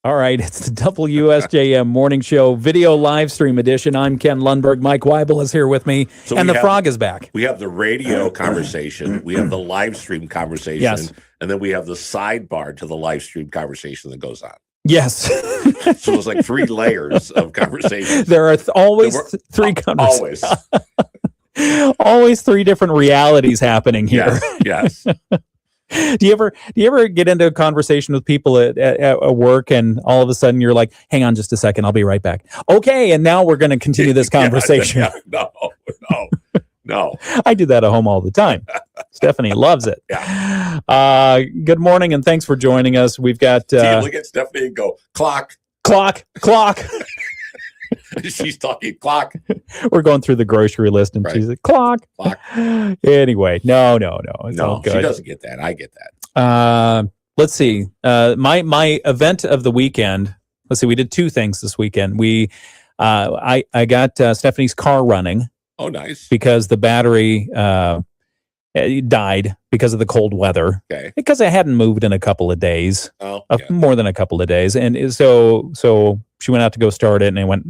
All right, it's the WSJM Morning Show video live stream edition. I'm Ken Lundberg. Mike Weibel is here with me, and the frog is back. We have the radio conversation, we have the live stream conversation, yes, and then we have the sidebar to the live stream conversation that goes on. Yes. So it's like three layers of conversation. There are always three conversations. Always three different realities happening here. Yes. Do you ever get into a conversation with people at work, and all of a sudden you're like, hang on just a second, I'll be right back. Okay, and now we're going to continue this conversation. No. I do that at home all the time. Stephanie loves it. Yeah. Good morning, and thanks for joining us. We've got... look at Stephanie and go, clock. She's talking clock. We're going through the grocery list, and she's like, clock. Anyway, no. It's all good. She doesn't get that. I get that. Let's see. My event of the weekend. Let's see. We did two things this weekend. I got Stephanie's car running. Oh, nice. Because the battery died because of the cold weather. Okay. Because I hadn't moved in a couple of days. Oh, more than a couple of days, and so she went out to go start it, and it went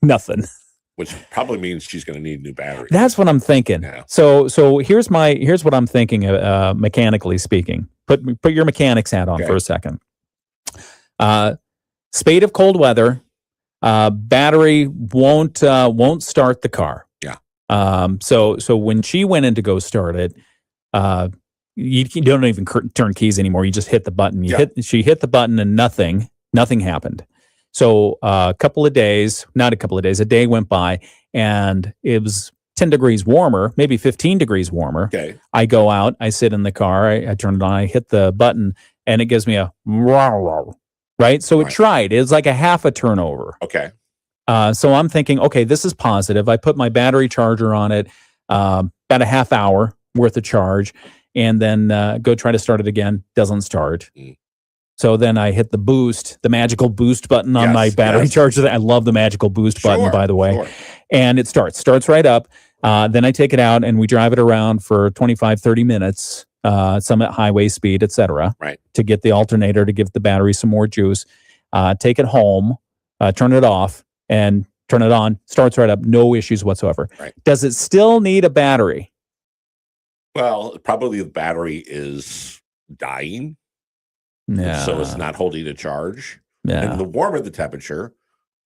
nothing. Which probably means she's going to need a new battery. That's what I'm thinking. Yeah. So here's what I'm thinking. Mechanically speaking, put your mechanics hat on for a second. Spate of cold weather. Battery won't start the car. Yeah. So when she went in to go start it, you don't even turn keys anymore. You just hit the button. She hit the button, and nothing happened. So a day went by, and it was 10 degrees warmer, maybe 15 degrees warmer. Okay. I go out, I sit in the car, I turn it on, I hit the button, and it gives me a right. So it tried. It was like a half a turnover. Okay. So I'm thinking, okay, this is positive. I put my battery charger on it, about a half hour worth of charge, and then go try to start it again. Doesn't start. So then I hit the magical boost button on my battery charger. I love the magical boost button, by the way. Sure. And it starts right up. Then I take it out, and we drive it around for 25, 30 minutes, some at highway speed, etc. Right. To get the alternator to give the battery some more juice. Take it home, turn it off, and turn it on. Starts right up. No issues whatsoever. Right. Does it still need a battery? Well, probably the battery is dying. Yeah. So it's not holding a charge. Yeah. And the warmer the temperature,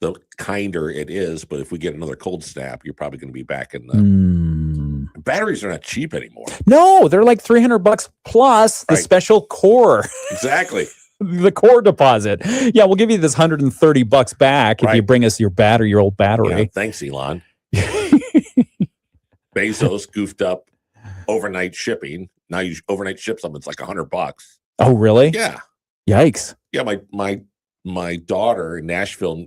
the kinder it is. But if we get another cold snap, you're probably going to be back in the... Batteries are not cheap anymore. No, they're like $300 plus the special core. Exactly. The core deposit. Yeah, we'll give you this $130 back if you bring us your old battery. Yeah, thanks, Elon. Bezos goofed up overnight shipping. Now you overnight ship something, it's like $100. Oh, really? Yeah. Yikes. Yeah, my daughter in Nashville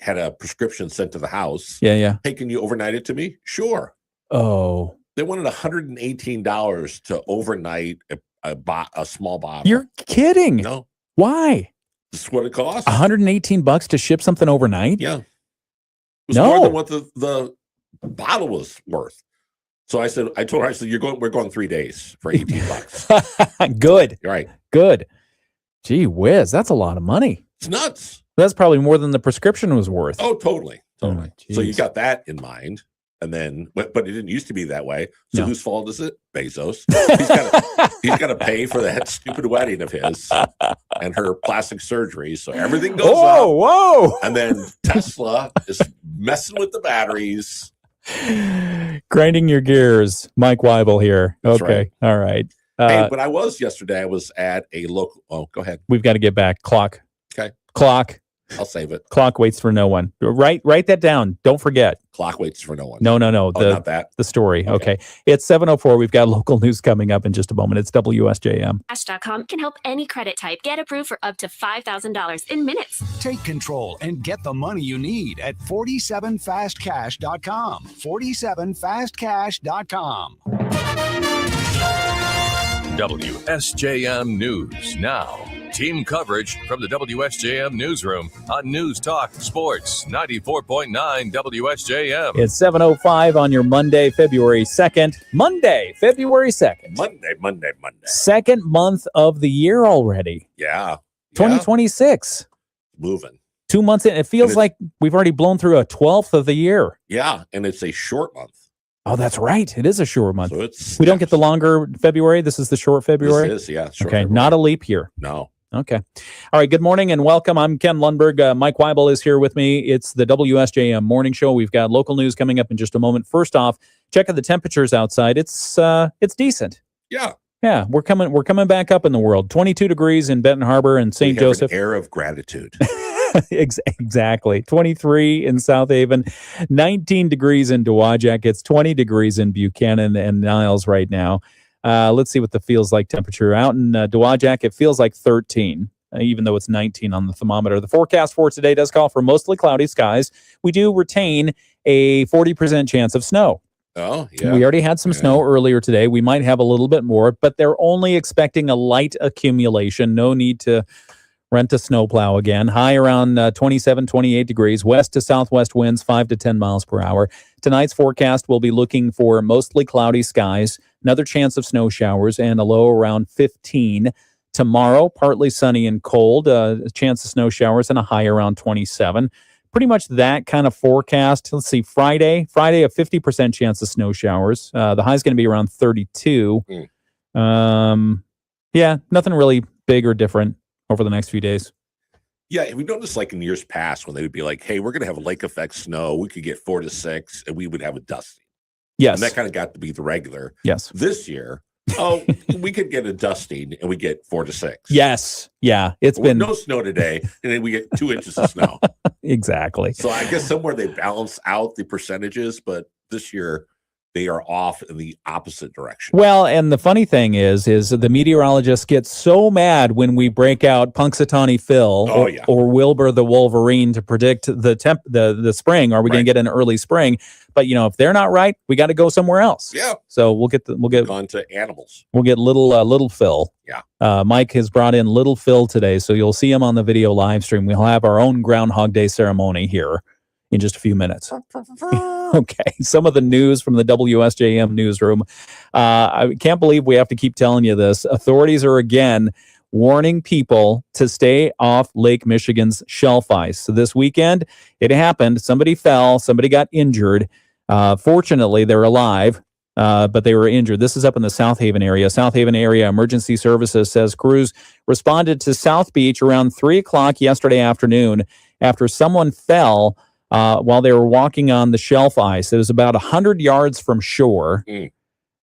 had a prescription sent to the house. Yeah. Hey, can you overnight it to me? Sure. Oh. They wanted $118 to overnight a small bottle. You're kidding. No. Why? This is what it costs. $118 to ship something overnight? Yeah. It was more than what the bottle was worth. So I told her, we're going 3 days for $18. Good. Right. Good. Gee whiz, that's a lot of money. It's nuts. That's probably more than the prescription was worth. Oh, totally. Oh, so you got that in mind. And then, but it didn't used to be that way. So whose fault is it? Bezos. He's got to pay for that stupid wedding of his and her plastic surgery. So everything goes up. Whoa! And then Tesla is messing with the batteries. Grinding your gears. Mike Weibel here. That's okay. Right. All right. Hey, but I was yesterday. I was at a local. Oh, go ahead. We've got to get back. Clock. Okay. Clock. I'll save it. Clock waits for no one. Write that down. Don't forget. Clock waits for no one. No. Oh, not that. The story. Okay. It's 7:04. We've got local news coming up in just a moment. It's WSJM. Cash.com can help any credit type get approved for up to $5,000 in minutes. Take control and get the money you need at 47fastcash.com. 47fastcash.com. WSJM News Now. Team coverage from the WSJM Newsroom on News Talk Sports 94.9 WSJM. It's 7:05 on your Monday, February 2nd. Monday, February 2nd. Monday. Second month of the year already. Yeah. 2026. Moving. 2 months in. It feels like we've already blown through a 12th of the year. Yeah, and it's a short month. Oh, that's right. It is a short month. So we don't get the longer February. This is the short February. This is, yeah. Okay, February. not a leap year. No. Okay. All right. Good morning and welcome. I'm Ken Lundberg. Mike Weibel is here with me. It's the WSJM Morning Show. We've got local news coming up in just a moment. First off, checking the temperatures outside. It's decent. Yeah. Yeah, we're coming back up in the world. 22 degrees in Benton Harbor and St. Joseph. An air of gratitude. Exactly. 23 in South Haven, 19 degrees in Dowagiac. It's 20 degrees in Buchanan and Niles right now. Let's see what the feels like temperature. Out in Dowagiac, it feels like 13, even though it's 19 on the thermometer. The forecast for today does call for mostly cloudy skies. We do retain a 40% chance of snow. Oh, yeah. We already had some snow earlier today. We might have a little bit more, but they're only expecting a light accumulation. No need to rent a snowplow again. High around 27, 28 degrees. West to southwest winds 5 to 10 miles per hour. Tonight's forecast will be looking for mostly cloudy skies, another chance of snow showers, and a low around 15. Tomorrow, partly sunny and cold, a chance of snow showers, and a high around 27. Pretty much that kind of forecast. Let's see, Friday, a 50% chance of snow showers. The high is going to be around 32. Yeah, nothing really big or different over the next few days. Yeah, we noticed like in years past when they would be like, hey, we're going to have a lake effect snow. We could get 4 to 6 and we would have a dusting. Yes. And that kind of got to be the regular. Yes. This year, we could get a dusting and we get 4 to 6. Yes. Yeah. It's been no snow today, and then we get 2 inches of snow. Exactly. So I guess somewhere they balance out the percentages, but this year they are off in the opposite direction. Well, and the funny thing is the meteorologists get so mad when we break out Punxsutawney Phil or Wilbur the Wolverine to predict the spring. Are we going to get an early spring? But if they're not right, we got to go somewhere else. Yeah. So we'll get on to animals. We'll get little Phil. Yeah. Mike has brought in little Phil today, so you'll see him on the video live stream. We'll have our own Groundhog Day ceremony here in just a few minutes. Okay, some of the news from the WSJM newsroom. I can't believe we have to keep telling you this. Authorities are again warning people to stay off Lake Michigan's shelf ice. So this weekend, it happened. Somebody fell. Somebody got injured. Fortunately, they're alive, but they were injured. This is up in the South Haven area. South Haven area Emergency Services says crews responded to South Beach around 3 o'clock yesterday afternoon after someone fell while they were walking on the shelf ice. It was about 100 yards from shore.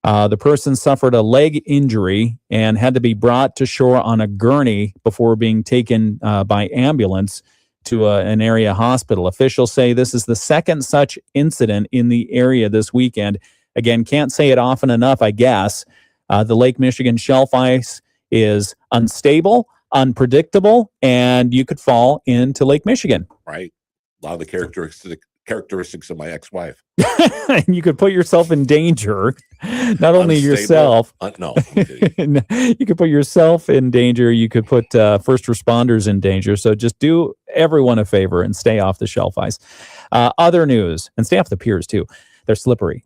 The person suffered a leg injury and had to be brought to shore on a gurney before being taken by ambulance to an area hospital. Officials say this is the second such incident in the area this weekend. Again, can't say it often enough, I guess. The Lake Michigan shelf ice is unstable, unpredictable, and you could fall into Lake Michigan. Right. A lot of the characteristics of my ex-wife. And you could put yourself in danger. Not only yourself. No. You could put yourself in danger. You could put first responders in danger. So just do everyone a favor and stay off the shelf ice. Other news, and stay off the piers too. They're slippery.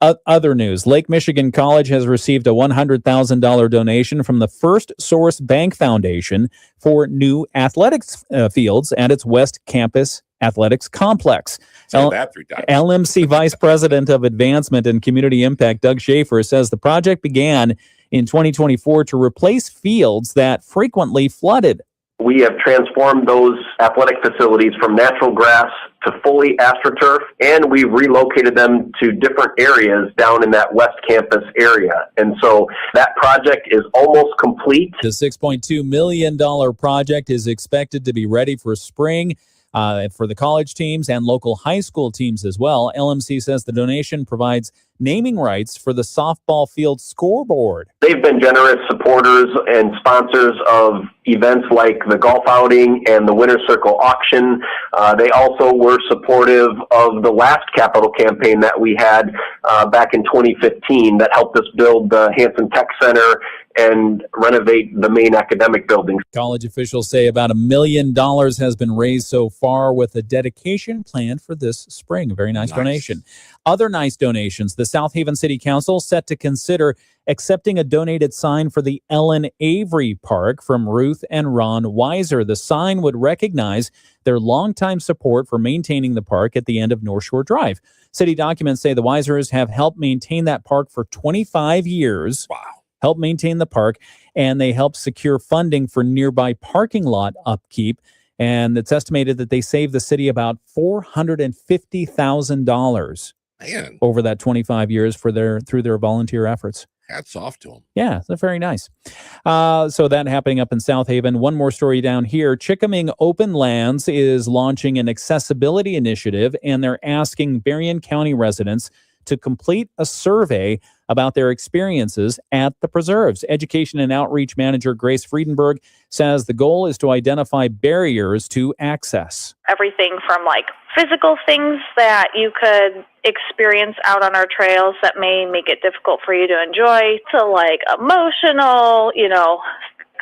Other news, Lake Michigan College has received a $100,000 donation from the First Source Bank Foundation for new athletics fields at its West Campus Athletics Complex. Say that 3 times. LMC Vice President of Advancement and Community Impact, Doug Schaefer, says the project began in 2024 to replace fields that frequently flooded. We have transformed those athletic facilities from natural grass to fully AstroTurf, and we've relocated them to different areas down in that West Campus area. And so that project is almost complete. The $6.2 million project is expected to be ready for spring for the college teams and local high school teams as well. LMC says the donation provides naming rights for the softball field scoreboard. They've been generous supporters and sponsors of events like the golf outing and the Winter Circle auction. They also were supportive of the last capital campaign that we had back in 2015 that helped us build the Hanson Tech Center and renovate the main academic building. College officials say about $1 million has been raised so far with a dedication planned for this spring. A very nice donation. Other nice donations. The South Haven City Council set to consider accepting a donated sign for the Ellen Avery Park from Ruth and Ron Weiser. The sign would recognize their longtime support for maintaining the park at the end of North Shore Drive. City documents say the Weisers have helped maintain that park for 25 years. Wow. Help maintain the park, and they help secure funding for nearby parking lot upkeep. And it's estimated that they saved the city about $450,000 over that 25 years through their volunteer efforts. Hats off to them. Yeah, that's very nice. So that happening up in South Haven. One more story down here. Chickaming Open Lands is launching an accessibility initiative, and they're asking Berrien County residents to complete a survey about their experiences at the preserves. Education and Outreach Manager Grace Friedenberg says the goal is to identify barriers to access. Everything from like physical things that you could experience out on our trails that may make it difficult for you to enjoy, to like emotional,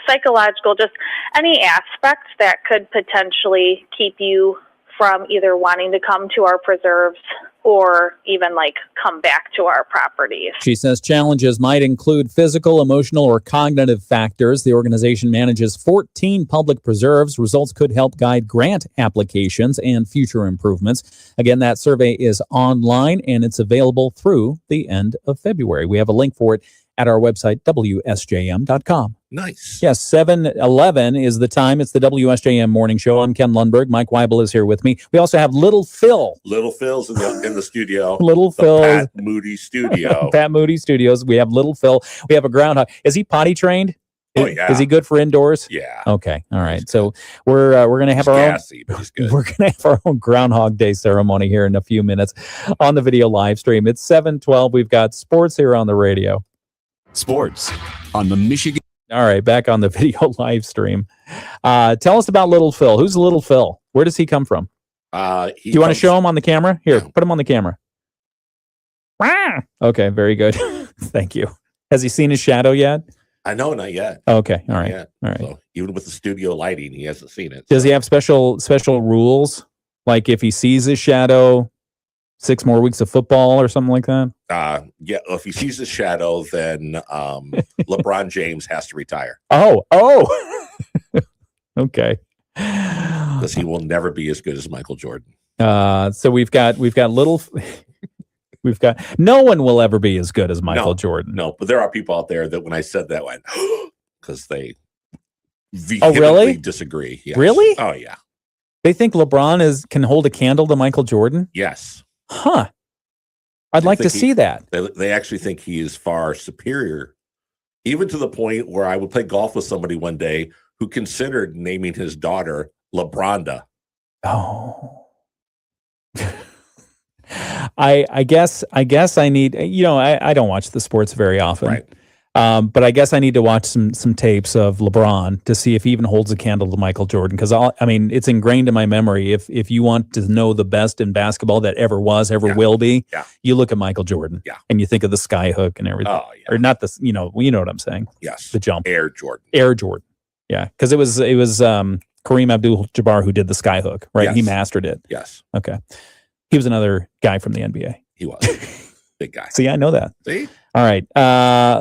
psychological, just any aspects that could potentially keep you from either wanting to come to our preserves or even like come back to our properties. She says challenges might include physical, emotional, or cognitive factors. The organization manages 14 public preserves. Results could help guide grant applications and future improvements. Again, that survey is online and it's available through the end of February. We have a link for it at our website, WSJM.com. Nice. Yes, 7:11 is the time. It's the WSJM Morning Show. I'm Ken Lundberg. Mike Weibel is here with me. We also have Little Phil. Little Phil's in the studio. Little Phil. Pat Moody studio. Pat Moody Studios. We have Little Phil. We have a groundhog. Is he potty trained? Oh, yeah. Is he good for indoors? Yeah. Okay. All right. So we're going to have our gassy, but he's good. We're going to have our own Groundhog Day ceremony here in a few minutes on the video live stream. It's 7:12. We've got sports here on the radio. Sports on the Michigan. All right, back on the video live stream. Tell us about Little Phil. Who's Little Phil? Where does he come from? Do you want to show him on the camera? Here, put him on the camera. Okay, very good. Thank you. Has he seen his shadow yet? I know, not yet. Okay, all right. Not yet. All right. So even with the studio lighting, he hasn't seen it. Does he have special rules? Like if he sees his shadow, 6 more weeks of football or something like that? Yeah, if he sees his shadow, then LeBron James has to retire. Oh. Okay. Because he will never be as good as Michael Jordan. So we've got little we've got no one will ever be as good as Michael Jordan. No, but there are people out there that when I said that went because they really disagree. Yes. Really? Oh yeah. They think LeBron can hold a candle to Michael Jordan? Yes. Huh. I'd like to see that. They actually think he is far superior, even to the point where I would play golf with somebody one day who considered naming his daughter LeBronda. Oh. I guess I need, I don't watch the sports very often. Right. But I guess I need to watch some tapes of LeBron to see if he even holds a candle to Michael Jordan. Because it's ingrained in my memory. If you want to know the best in basketball that ever was, will be, you look at Michael Jordan, and you think of the sky hook and everything. Oh, yeah. Or not the, you know what I'm saying? Yes, the jump, Air Jordan. Yeah, because it was Kareem Abdul-Jabbar who did the sky hook, right? Yes. He mastered it. Yes. Okay. He was another guy from the NBA. He was big guy. See, I know that. See. All right.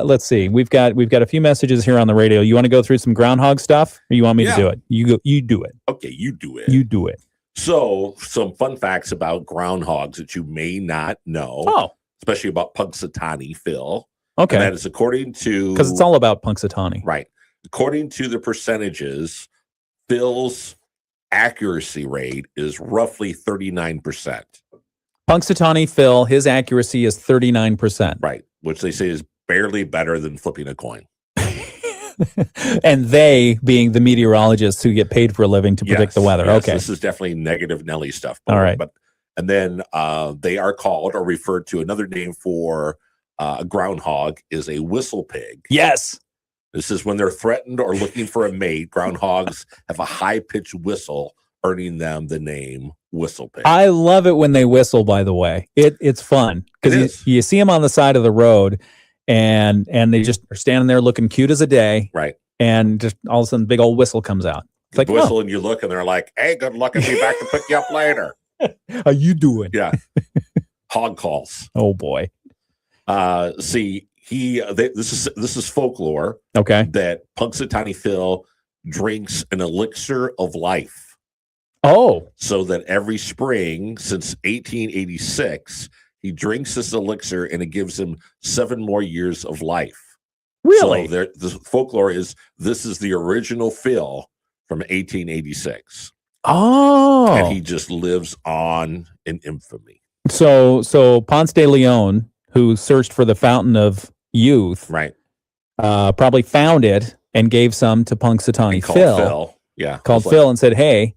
Let's see. We've got a few messages here on the radio. You want to go through some groundhog stuff, or you want me to do it? You do it. Okay, you do it. You do it. So, some fun facts about groundhogs that you may not know. Oh, especially about Punxsutawney Phil. Okay. And that is according to, because it's all about Punxsutawney, right? According to the percentages, Phil's accuracy rate is roughly 39%. Punxsutawney Phil, his accuracy is 39%. Right, which they say is barely better than flipping a coin. And they being the meteorologists who get paid for a living to predict the weather. Yes, okay. This is definitely negative Nelly stuff. All right. And then they are called or referred to, another name for a groundhog is a whistle pig. Yes. This is when they're threatened or looking for a mate. Groundhogs have a high-pitched whistle, earning them the name whistle pig. I love it when they whistle, by the way. It's fun because you see them on the side of the road and they just are standing there looking cute as a day. Right. And just all of a sudden, big old whistle comes out. It's like, whistle, and you look and they're like, hey, good luck and be back to pick you up later. How you doing? Yeah. hog calls. Oh boy. See, this is folklore. Okay. That Punxsutawney Phil drinks an elixir of life. Oh. So that every spring since 1886, he drinks this elixir and it gives him 7 more years of life. Really? So the folklore is this is the original Phil from 1886. Oh. And he just lives on in infamy. So Ponce de Leon, who searched for the fountain of youth, Right. Probably found it and gave some to Punxsutawney Phil. Yeah. Called Phil and said, hey,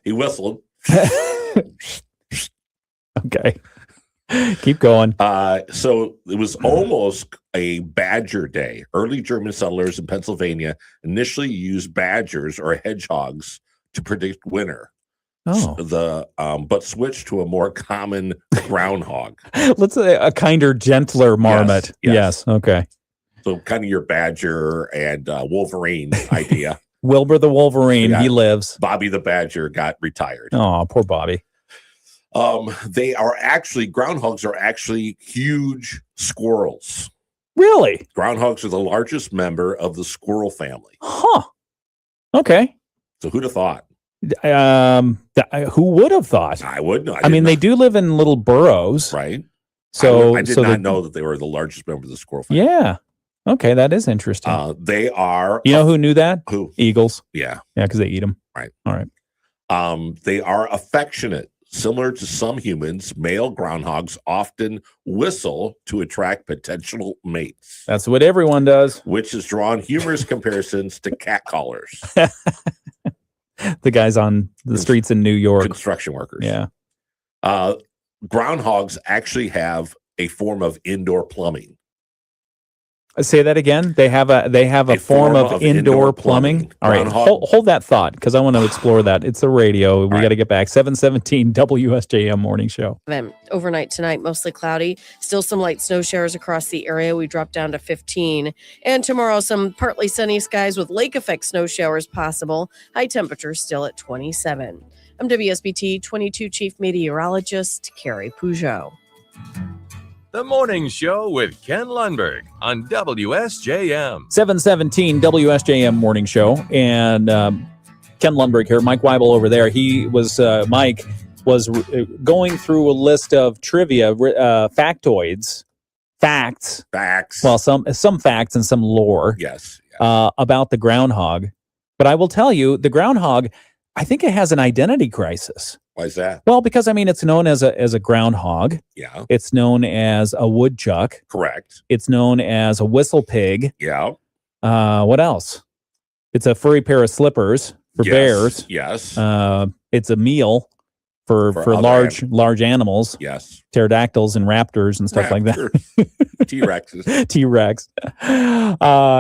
He whistled. Okay. Keep going. So it was almost a badger day. Early German settlers in Pennsylvania initially used badgers or hedgehogs to predict winter. Oh. But switched to a more common groundhog. Let's say a kinder, gentler marmot. Yes. Okay. So kind of your badger and Wolverine idea. Wilbur the Wolverine, he lives. Bobby the Badger got retired. Oh, poor Bobby. Groundhogs are actually huge squirrels. Really? Groundhogs are the largest member of the squirrel family. Huh. Okay. So who'd have thought? Who would have thought? I would know. I mean, they do live in little burrows. Right. So I did not know that they were the largest member of the squirrel family. Yeah. Okay, that is interesting. They are. You know who knew that? Who? Eagles. Yeah. Yeah, because they eat them. Right. All right. They are affectionate. Similar to some humans, male groundhogs often whistle to attract potential mates. That's what everyone does. Which has drawn humorous comparisons to cat callers. The guys on the streets in New York. Construction workers. Yeah. Groundhogs actually have a form of indoor plumbing. Say that again. They have a form of indoor plumbing. All right, hold that thought because I want to explore that. It's the radio. We got to get back. 717 WSJM morning show. Overnight tonight, mostly cloudy. Still some light snow showers across the area. We drop down to 15. And tomorrow, some partly sunny skies with lake effect snow showers possible. High temperatures still at 27. I'm WSBT 22 Chief Meteorologist Carrie Peugeot. The Morning Show with Ken Lundberg on WSJM. 717 WSJM morning show. And Ken Lundberg here, Mike Weibel over there. Mike was going through a list of trivia, facts. Well, some facts and some lore. Yes. About the groundhog. But I will tell you, the groundhog, I think it has an identity crisis. Why is that? Well, because I mean, it's known as a groundhog. Yeah. It's known as a woodchuck. Correct. It's known as a whistle pig. Yeah. What else? It's a furry pair of slippers for bears. Yes. It's a meal for large animals. Yes. Pterodactyls and raptors and stuff like that. T-Rexes. T-Rex.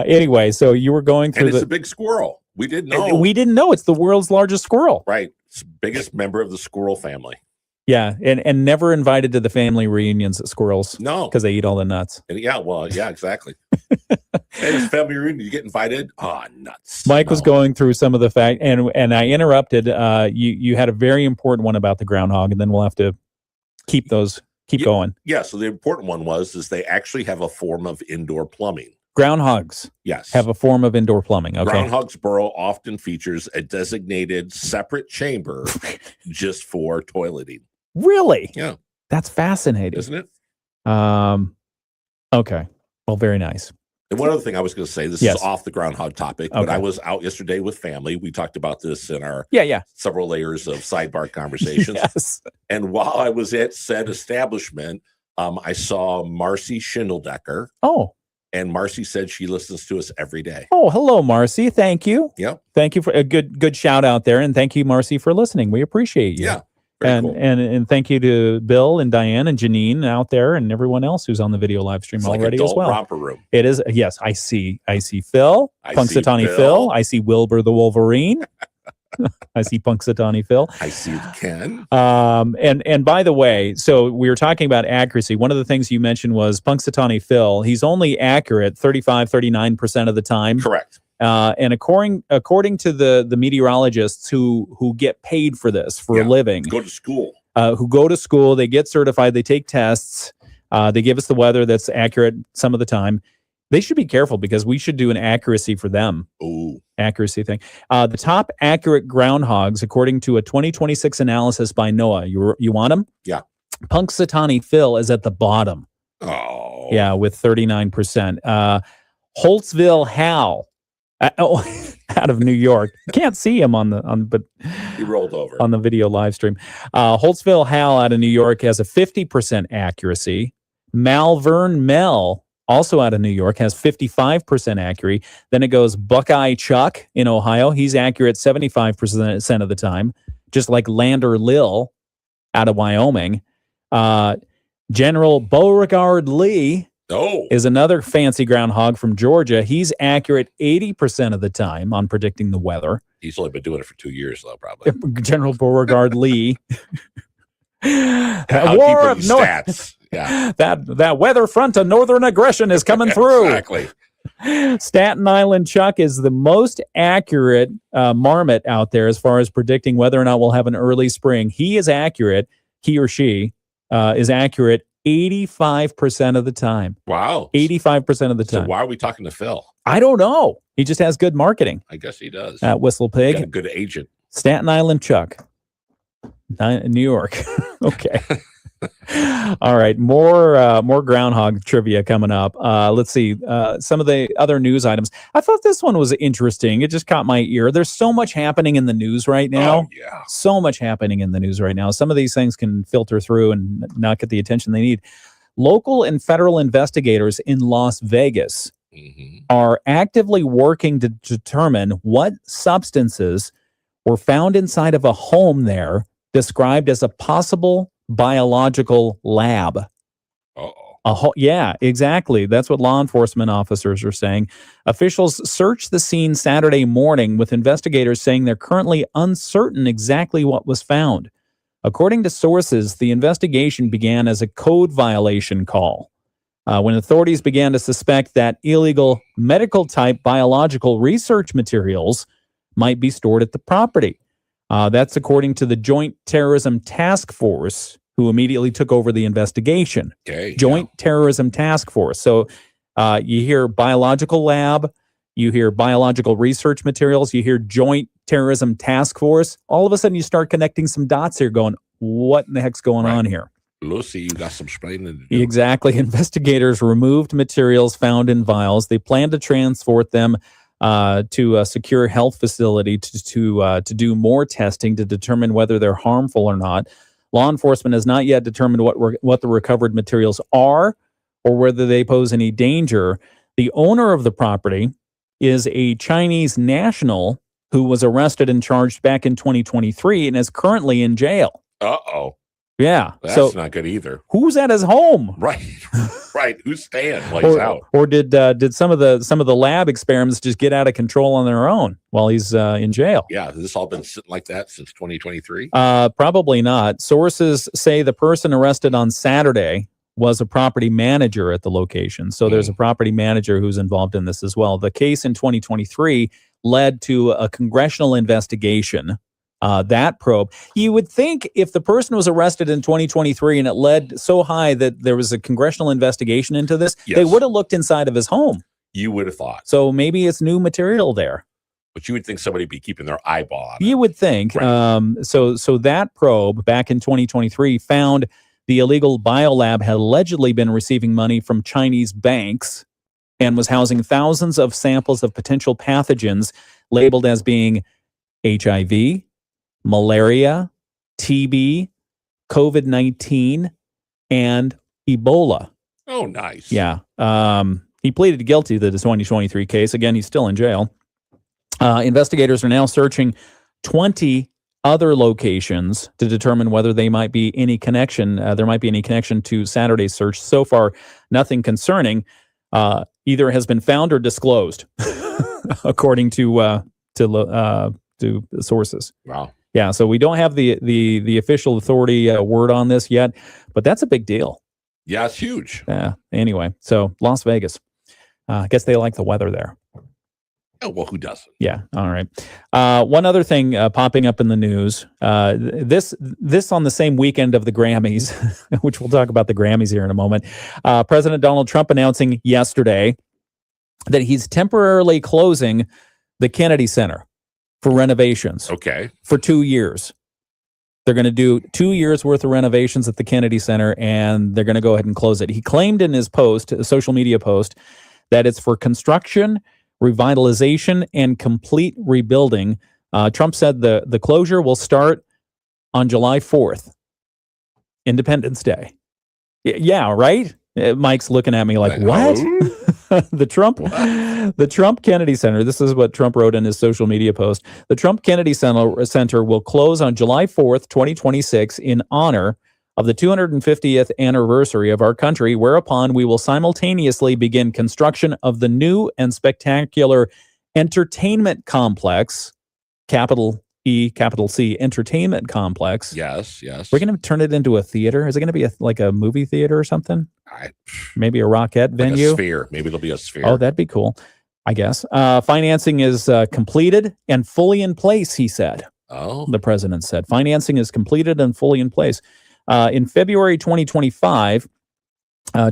Anyway, so you were going through. And it's a big squirrel. We didn't know. We didn't know it's the world's largest squirrel. Right. It's the biggest member of the squirrel family. Yeah, and never invited to the family reunions at squirrels. No. Because they eat all the nuts. And yeah, exactly. Hey, it's family reunion. You get invited? Oh, nuts. Mike was going through some of the fact, and I interrupted. You had a very important one about the groundhog, and then we'll have to keep going. Yeah, so the important one is they actually have a form of indoor plumbing. Groundhogs, yes, have a form of indoor plumbing. Okay. Groundhog's burrow often features a designated separate chamber just for toileting. Really? Yeah. That's fascinating, isn't it? Okay. Well, very nice. And one other thing I was going to say, this is off the groundhog topic, but I was out yesterday with family. We talked about this in our several layers of sidebar conversations. Yes. And while I was at said establishment, I saw Marcy Schindeldecker. Oh. And Marcy said she listens to us every day. Oh, hello, Marcy. Thank you. Yep. Thank you for a good shout out there. And thank you, Marcy, for listening. We appreciate you. Yeah. And thank you to Bill and Diane and Janine out there and everyone else who's on the video live stream already as well. Romper room. It is. Yes, I see Phil, Punxsutawney Phil. I see Wilbur the Wolverine. I see Punxsutawney Phil. I see Ken. And by the way, so we were talking about accuracy. One of the things you mentioned was Punxsutawney Phil. He's only accurate 39% of the time. Correct. And according to the meteorologists who get paid for this for a living, go to school. who go to school, they get certified, they take tests, they give us the weather that's accurate some of the time. They should be careful because we should do an accuracy for them. Ooh. Accuracy thing. The top accurate groundhogs, according to a 2026 analysis by NOAA. You want them? Yeah. Punxsutawney Phil is at the bottom. Oh. Yeah, with 39%. Holtzville Hal, out of New York. You can't see him but he rolled over on the video live stream. Holtzville Hal out of New York has a 50% accuracy. Malvern Mel, also out of New York, has 55% accuracy. Then it goes Buckeye Chuck in Ohio. He's accurate 75% of the time, just like Lander Lil out of Wyoming. General Beauregard Lee is another fancy groundhog from Georgia. He's accurate 80% of the time on predicting the weather. He's only been doing it for 2 years, though, probably. General Beauregard Lee. How deep are these stats? Yeah. That weather front of northern aggression is coming through. Exactly. Staten Island Chuck is the most accurate marmot out there as far as predicting whether or not we'll have an early spring. He is accurate. He or she is accurate 85% of the time. Wow. 85% of the time. So why are we talking to Phil? I don't know. He just has good marketing. I guess he does. At Whistle Pig. Got a good agent. Staten Island Chuck. New York. Okay. All right. More groundhog trivia coming up. Let's see. Some of the other news items. I thought this one was interesting. It just caught my ear. There's so much happening in the news right now. Oh, yeah. So much happening in the news right now. Some of these things can filter through and not get the attention they need. Local and federal investigators in Las Vegas are actively working to determine what substances were found inside of a home there described as a possible biological lab. Yeah, exactly. That's what law enforcement officers are saying. Officials searched the scene Saturday morning, with investigators saying they're currently uncertain exactly what was found. According to sources, the investigation began as a code violation call when authorities began to suspect that illegal medical-type biological research materials might be stored at the property. That's according to the Joint Terrorism Task Force, who immediately took over the investigation. Joint Terrorism Task Force. So you hear biological lab, you hear biological research materials, you hear Joint Terrorism Task Force. All of a sudden you start connecting some dots here going, what in the heck's going on here? Lucy, you got some explaining to do. Exactly. Investigators removed materials found in vials. They plan to transport them to a secure health facility to do more testing to determine whether they're harmful or not. Law enforcement has not yet determined what the recovered materials are or whether they pose any danger. The owner of the property is a Chinese national who was arrested and charged back in 2023 and is currently in jail. Uh-oh. Yeah. That's not good either. Who's at his home? Right. Right. Who's staying while he's out? Or did some of the lab experiments just get out of control on their own while he's in jail? Yeah. Has this all been sitting like that since 2023? Probably not. Sources say the person arrested on Saturday was a property manager at the location. So there's a property manager who's involved in this as well. The case in 2023 led to a congressional investigation. That probe. You would think if the person was arrested in 2023 and it led so high that there was a congressional investigation into this, they would have looked inside of his home. You would have thought. So maybe it's new material there. But you would think somebody would be keeping their eyeball on it. You would think. Right. So that probe back in 2023 found the illegal biolab had allegedly been receiving money from Chinese banks and was housing thousands of samples of potential pathogens labeled as being HIV, malaria, TB, COVID-19, and Ebola. Oh, nice. Yeah. He pleaded guilty to the 2023 case. Again, he's still in jail. Investigators are now searching 20 other locations to determine whether they might be any connection. There might be any connection to Saturday's search. So far, nothing concerning either has been found or disclosed, according to sources. Wow. Yeah, so we don't have the official authority word on this yet, but that's a big deal. Yeah, it's huge. Yeah. Anyway, so Las Vegas. I guess they like the weather there. Oh, well, who doesn't? Yeah. All right. One other thing popping up in the news. This on the same weekend of the Grammys, which we'll talk about the Grammys here in a moment. President Donald Trump announcing yesterday that he's temporarily closing the Kennedy Center for renovations Okay. for 2 years. They're going to do 2 years worth of renovations at the Kennedy Center, and they're going to go ahead and close it. He claimed in his post, a social media post, that it's for construction, revitalization, and complete rebuilding. Trump said the closure will start on July 4th, Independence Day. Yeah, right? Mike's looking at me like, what? The Trump Kennedy Center, this is what Trump wrote in his social media post. The Trump Kennedy Center will close on July 4th, 2026 in honor of the 250th anniversary of our country, whereupon we will simultaneously begin construction of the new and spectacular entertainment complex, capital E, capital C, entertainment complex. Yes, yes. We're going to turn it into a theater. Is it going to be like a movie theater or something? Maybe a Rockette venue? Like a sphere. Maybe it'll be a sphere. Oh, that'd be cool, I guess. Financing is completed and fully in place, he said. Oh. The president said. Financing is completed and fully in place. In February 2025,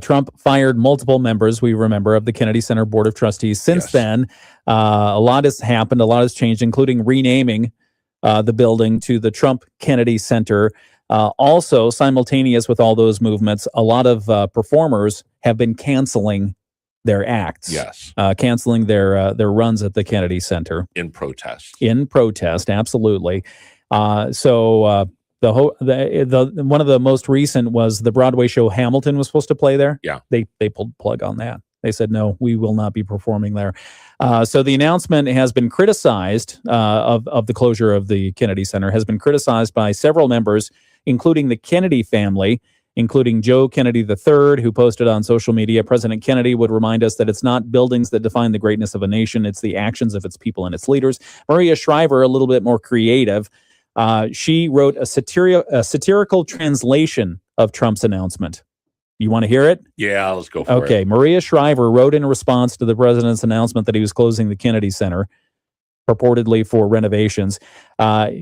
Trump fired multiple members, we remember, of the Kennedy Center Board of Trustees. Since then, a lot has happened, a lot has changed, including renaming the building to the Trump Kennedy Center. Also, simultaneous with all those movements, a lot of performers have been canceling their acts. Yes. Canceling their runs at the Kennedy Center. In protest. In protest, absolutely. One of the most recent was the Broadway show Hamilton was supposed to play there. Yeah. They pulled the plug on that. They said, no, we will not be performing there. So the announcement has been criticized of the closure of the Kennedy Center has been criticized by several members, including the Kennedy family, including Joe Kennedy III, who posted on social media, President Kennedy would remind us that it's not buildings that define the greatness of a nation, it's the actions of its people and its leaders. Maria Shriver, a little bit more creative, she wrote a satirical translation of Trump's announcement. You want to hear it? Yeah, let's go for it. Okay. Maria Shriver wrote in response to the president's announcement that he was closing the Kennedy Center, purportedly for renovations.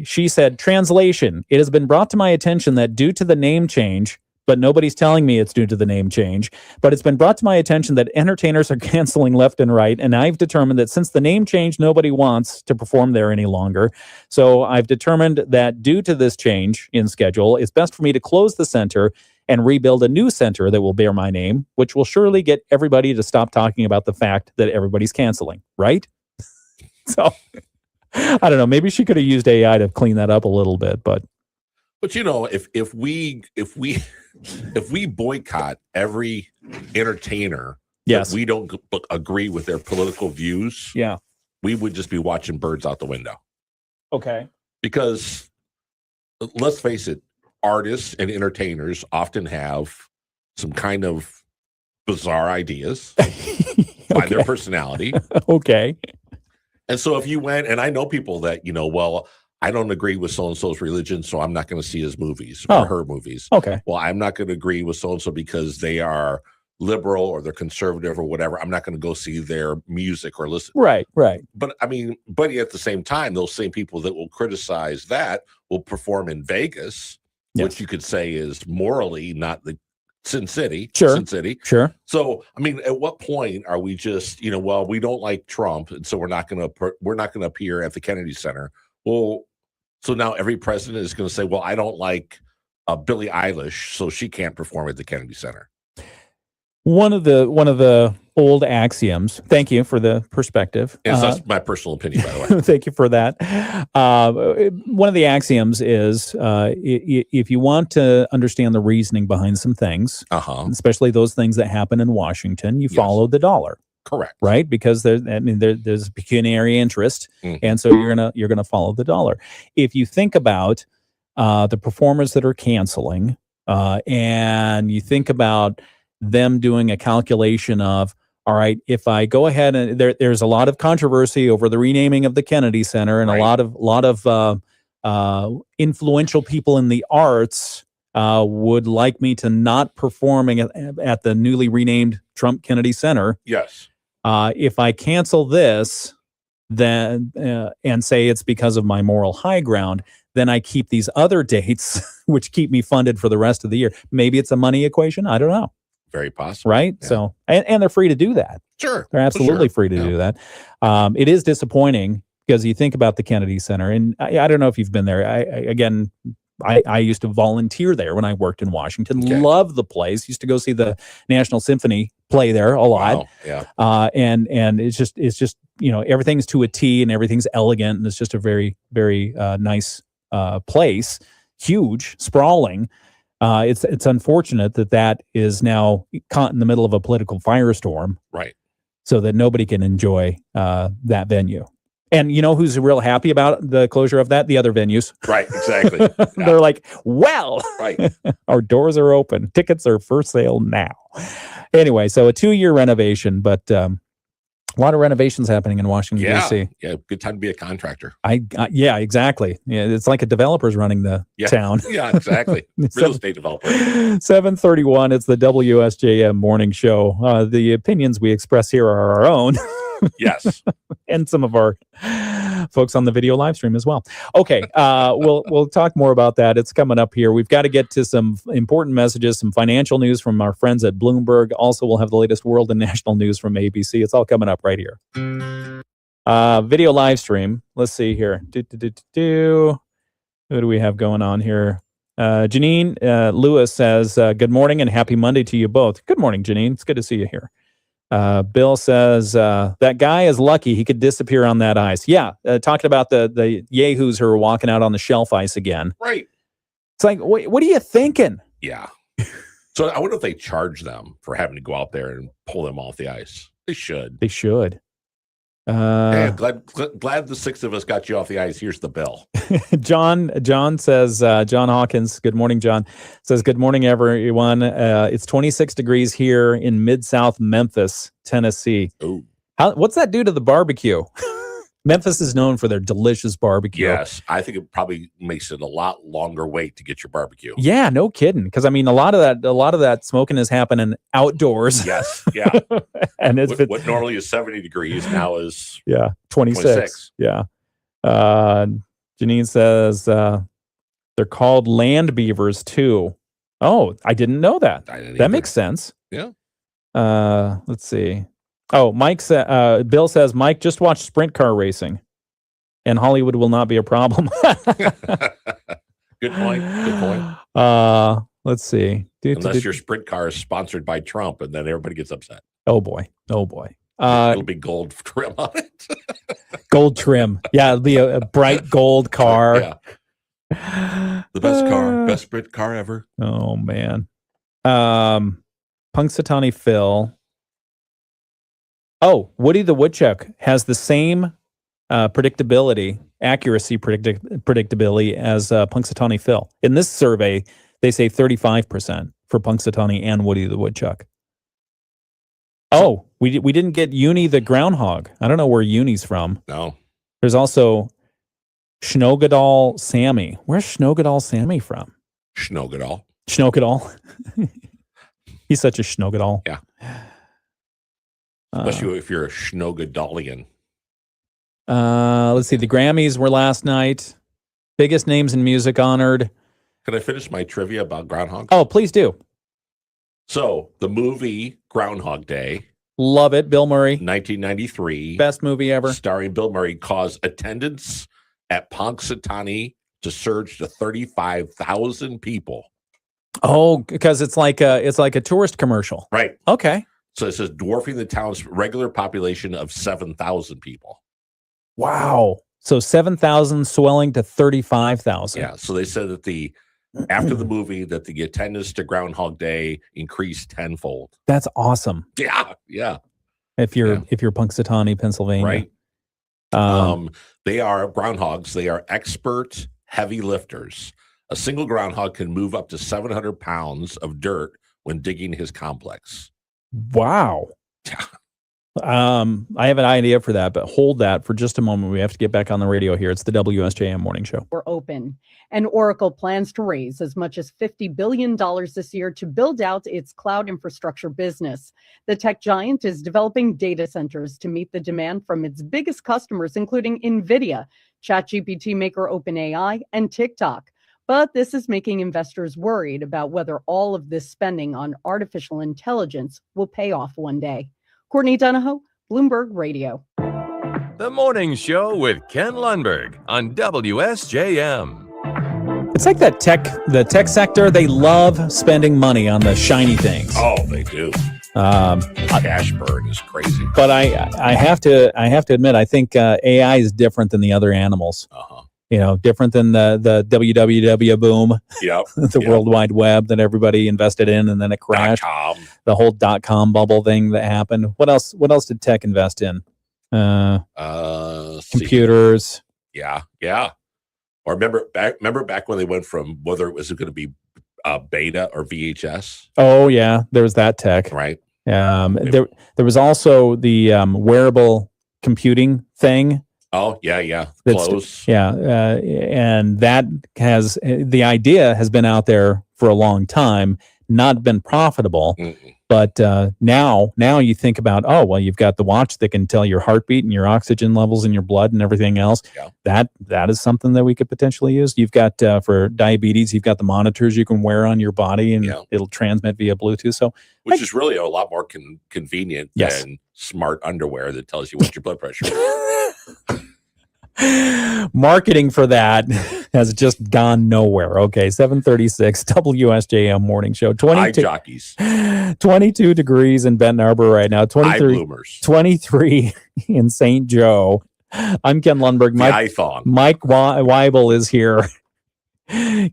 She said, translation, it has been brought to my attention that due to the name change, but nobody's telling me it's due to the name change, but it's been brought to my attention that entertainers are canceling left and right, and I've determined that since the name change, nobody wants to perform there any longer. So I've determined that due to this change in schedule, it's best for me to close the center and rebuild a new center that will bear my name, which will surely get everybody to stop talking about the fact that everybody's canceling, right? So, I don't know. Maybe she could have used AI to clean that up a little bit, but you know, if we boycott every entertainer, yes, we don't agree with their political views. Yeah, we would just be watching birds out the window. Okay, because let's face it, artists and entertainers often have some kind of bizarre ideas by their personality. Okay. And so if you went, and I know people that, you know, well, I don't agree with so-and-so's religion, so I'm not going to see his movies or her movies. Okay. Well, I'm not going to agree with so-and-so because they are liberal or they're conservative or whatever. I'm not going to go see their music or listen. Right. But I mean, but at the same time, those same people that will criticize that will perform in Vegas, which you could say is morally not the Sin City. Sure. Sin City. Sure. So, I mean, at what point are we just, you know, well, we don't like Trump, and so we're not going to appear at the Kennedy Center. Well, so now every president is going to say, well, I don't like Billie Eilish, so she can't perform at the Kennedy Center. One of the old axioms. Thank you for the perspective. Yes, that's my personal opinion, by the way. Thank you for that. One of the axioms is if you want to understand the reasoning behind some things, especially those things that happen in Washington, you follow the dollar. Correct. Right? Because there's pecuniary interest, and so you're gonna follow the dollar. If you think about the performers that are canceling, and you think about them doing a calculation of, all right, if I go ahead and there's a lot of controversy over the renaming of the Kennedy Center, and a lot of influential people in the arts would like me to not performing at the newly renamed Trump Kennedy Center. Yes. If I cancel this, then and say it's because of my moral high ground, then I keep these other dates, which keep me funded for the rest of the year. Maybe it's a money equation. I don't know. Very possible. Right. Yeah. So, and they're free to do that. Sure. They're absolutely Sure. free to Yeah. do that. It is disappointing because you think about the Kennedy Center, and I don't know if you've been there. I used to volunteer there when I worked in Washington. Okay. Love the place. Used to go see the National Symphony play there a lot. Wow. Yeah. And it's just everything's to a T and everything's elegant, and it's just a very, very nice place. Huge, sprawling. It's unfortunate that is now caught in the middle of a political firestorm, Right. so that nobody can enjoy that venue. And you know who's real happy about the closure of that? The other venues. Right. Exactly. Yeah. They're like, well, Right. our doors are open. Tickets are for sale now. Anyway, so a 2-year renovation, but a lot of renovations happening in Washington, Yeah. D.C. Yeah. Good time to be a contractor. Yeah, exactly. Yeah, it's like a developer's running the Yeah. town. Yeah. Exactly. Real estate developer. 7:31. It's the WSJM morning show. The opinions we express here are our own. Yes. And some of our folks on the video live stream as well. Okay, we'll talk more about that. It's coming up here. We've got to get to some important messages, some financial news from our friends at Bloomberg. Also, we'll have the latest world and national news from ABC. It's all coming up right here. Video live stream. Let's see here. Who do we have going on here? Janine Lewis says, good morning and happy Monday to you both. Good morning, Janine. It's good to see you here. Bill says, that guy is lucky he could disappear on that ice. Yeah, talking about the yahoos who are walking out on the shelf ice again. Right. It's like, what are you thinking? Yeah. So I wonder if they charge them for having to go out there and pull them off the ice. They should. They should. Hey, I'm glad the 6 of us got you off the ice. Here's the bill. John says, John Hawkins, good morning, John, says, good morning, everyone. It's 26 degrees here in Mid-South Memphis, Tennessee. Ooh. What's that do to the barbecue? Memphis is known for their delicious barbecue. Yes. I think it probably makes it a lot longer wait to get your barbecue. Yeah, no kidding. Because I mean, a lot of that smoking is happening outdoors. Yes. Yeah. And what normally is 70 degrees now is 26. Yeah. Janine says they're called land beavers too. Oh, I didn't know that. That makes sense. Yeah. Let's see. Oh, Bill says, Mike, just watch sprint car racing and Hollywood will not be a problem. Good point. Good point. Let's see. Unless your sprint car is sponsored by Trump and then everybody gets upset. Oh boy. It'll be gold trim on it. Gold trim. Yeah, it'll be a bright gold car. Yeah. The best car. Best sprint car ever. Oh, man. Punxsutawney Phil. Oh, Woody the Woodchuck has the same predictability as Punxsutawney Phil. In this survey, they say 35% for Punxsutawney and Woody the Woodchuck. Oh, we didn't get Uni the Groundhog. I don't know where Uni's from. No. There's also Schnogadal Sammy. Where's Schnogadal Sammy from? Schnogadal. He's such a Schnogadal. Yeah. Especially if you're a Schnogadalian. Let's see. The Grammys were last night. Biggest names in music honored. Can I finish my trivia about Groundhog? Oh, please do. So, the movie Groundhog Day. Love it. Bill Murray. 1993. Best movie ever. Starring Bill Murray caused attendance at Punxsutawney to surge to 35,000 people. Oh, because it's like a tourist commercial. Right. Okay. So it says dwarfing the town's regular population of 7,000 people. Wow. So 7,000 swelling to 35,000. Yeah. So they said that after the movie that the attendance to Groundhog Day increased tenfold. That's awesome. Yeah. Yeah. If you're Punxsutawney, Pennsylvania. Right. They are groundhogs. They are expert heavy lifters. A single groundhog can move up to 700 pounds of dirt when digging his complex. Wow. Yeah. I have an idea for that, but hold that for just a moment. We have to get back on the radio here. It's the WSJM Morning Show. We're open. And Oracle plans to raise as much as $50 billion this year to build out its cloud infrastructure business. The tech giant is developing data centers to meet the demand from its biggest customers, including NVIDIA, ChatGPT maker OpenAI, and TikTok. But this is making investors worried about whether all of this spending on artificial intelligence will pay off one day. Courtney Donahoe, Bloomberg Radio. The Morning Show with Ken Lundberg on WSJM. It's like the tech sector, they love spending money on the shiny things. Oh, they do. Cash burn is crazy. But I have to admit, I think AI is different than the other animals. Different than the www boom, the World Wide Web that everybody invested in, and then it crashed. The whole .com bubble thing that happened. What else did tech invest in? Computers. Yeah. Or remember back when they went from whether it was going to be beta or VHS. Oh yeah, there was that tech. Right. There was also the wearable computing thing. Oh yeah. Close. And that has the idea has been out there for a long time, not been profitable. But now you think about, you've got the watch that can tell your heartbeat and your oxygen levels in your blood and everything else. That is something that we could potentially use. You've got for diabetes, you've got the monitors you can wear on your body and it'll transmit via Bluetooth. So, which is really a lot more convenient than smart underwear that tells you what your blood pressure is. Marketing for that has just gone nowhere. Okay, 7:36 WSJM Morning Show. 22 degrees in Benton Harbor right now. 23 in St. Joe. I'm Ken Lundberg. Mike Weibel is here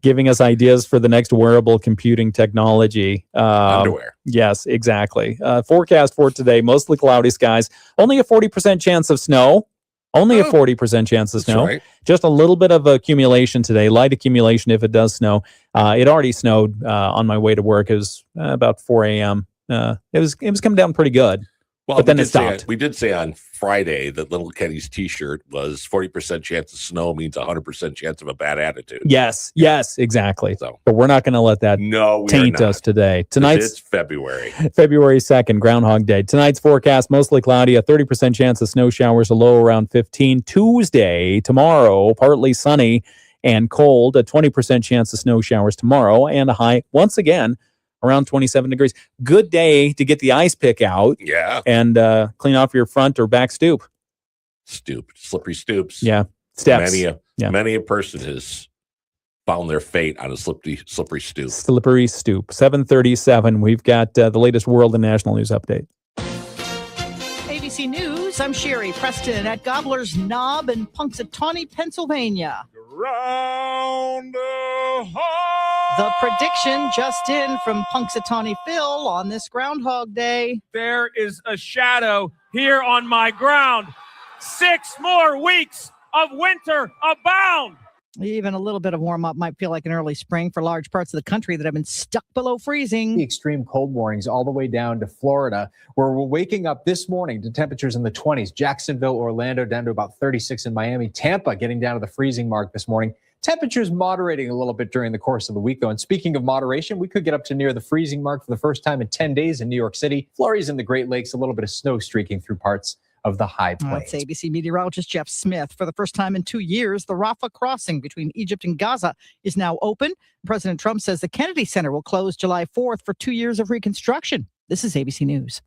giving us ideas for the next wearable computing technology. Underwear. Yes, exactly. Forecast for today, mostly cloudy skies. Only a 40% chance of snow. Only a 40% chance of snow. Right. Just a little bit of accumulation today, light accumulation if it does snow. It already snowed on my way to work. It was about 4 a.m. It was coming down pretty good. Well, but then it stopped. We did say on Friday that Little Kenny's T-shirt was 40% chance of snow means 100% chance of a bad attitude. Yes, exactly. So, but we're not going to let that taint us today. It's February 2nd, Groundhog Day. Tonight's forecast, mostly cloudy, a 30% chance of snow showers, a low around 15. Tuesday, tomorrow, partly sunny and cold, a 20% chance of snow showers tomorrow, and a high, once again, around 27 degrees. Good day to get the ice pick out. Yeah. And clean off your front or back stoop. Slippery stoops. Yeah. Steps. Many a person has found their fate on a slippery stoop. Slippery stoop. 7:37. We've got the latest world and national news update. ABC News, I'm Sherry Preston at Gobbler's Knob in Punxsutawney, Pennsylvania. The prediction just in from Punxsutawney Phil on this Groundhog Day. There is a shadow here on my ground. 6 more weeks of winter abound. Even a little bit of warm up might feel like an early spring for large parts of the country that have been stuck below freezing. The extreme cold warnings all the way down to Florida, where we're waking up this morning to temperatures in the 20s. Jacksonville, Orlando down to about 36 in Miami. Tampa getting down to the freezing mark this morning. Temperatures moderating a little bit during the course of the week, though. And speaking of moderation, we could get up to near the freezing mark for the first time in 10 days in New York City. Flurries in the Great Lakes, a little bit of snow streaking through parts of the high plains. That's ABC meteorologist Jeff Smith. For the first time in 2 years, the Rafah crossing between Egypt and Gaza is now open. President Trump says the Kennedy Center will close July 4th for 2 years of reconstruction. This is ABC News.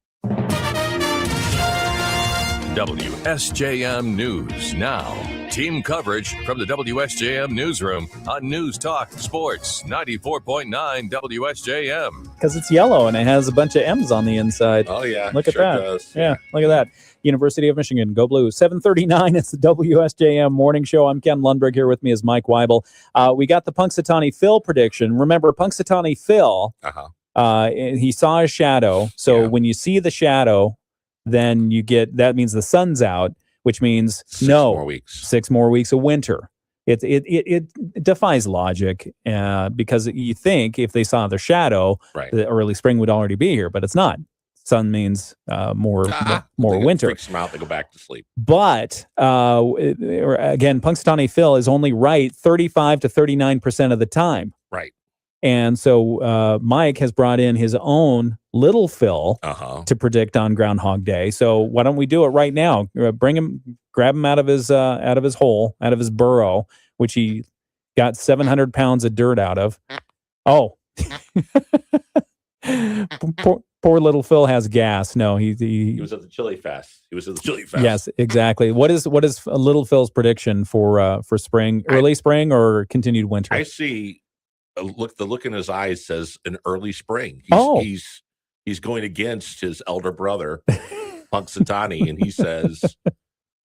WSJM News Now. Team coverage from the WSJM Newsroom on News Talk Sports 94.9 WSJM. Because it's yellow and it has a bunch of M's on the inside. Oh, yeah. Look at that. Does. Yeah, look at that. University of Michigan, go blue. 7:39, it's the WSJM Morning Show. I'm Ken Lundberg. Here with me is Mike Weibel. We got the Punxsutawney Phil prediction. Remember, Punxsutawney Phil, he saw a shadow. So when you see the shadow, then you get, that means the sun's out, which means 6 more weeks of winter. It defies logic because you think if they saw the shadow, the early spring would already be here, but it's not. sun means more winter. Freaks them out. They go back to sleep. But again, Punxsutawney Phil is only right 35 to 39% of the time. Right. And so Mike has brought in his own little Phil to predict on Groundhog Day. So why don't we do it right now? Grab him out of his hole, out of his burrow, which he got 700 pounds of dirt out of. Oh, poor little Phil has gas. No, he was at the Chili Fest. Yes, exactly. What is little Phil's prediction for spring, early spring, or continued winter? I see. The look in his eyes says an early spring. He's going against his elder brother, Punxsutawney, and he says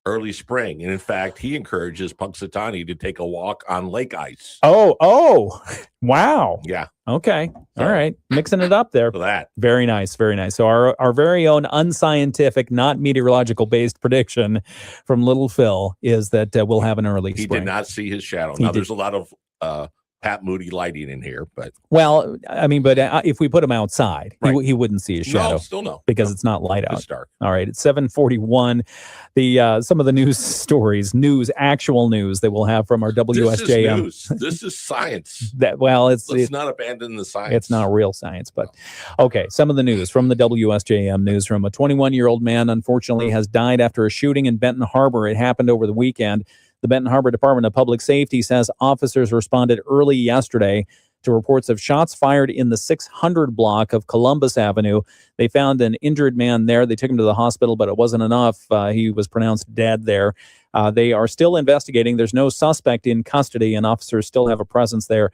early spring. And in fact, he encourages Punxsutawney to take a walk on lake ice. Oh, wow. Yeah. Okay. All right. Mixing it up there. For that. Very nice. Very nice. So our very own unscientific, not meteorological based prediction from little Phil is that we'll have an early spring. He did not see his shadow. Now there's a lot of Pat Moody lighting in here, but if we put him outside, he wouldn't see his shadow. Still no, because it's not light out. It's dark. All right, it's 7:41. Some of the news stories, actual news that we'll have from our WSJM. This is news. This is science. Let's not abandon the science. It's not real science, but okay. Some of the news from the WSJM newsroom: a 21-year-old man unfortunately has died after a shooting in Benton Harbor. It happened over the weekend. The Benton Harbor Department of Public Safety says officers responded early yesterday to reports of shots fired in the 600 block of Columbus Avenue. They found an injured man there. They took him to the hospital, but it wasn't enough. He was pronounced dead there. They are still investigating. There's no suspect in custody, and officers still have a presence there.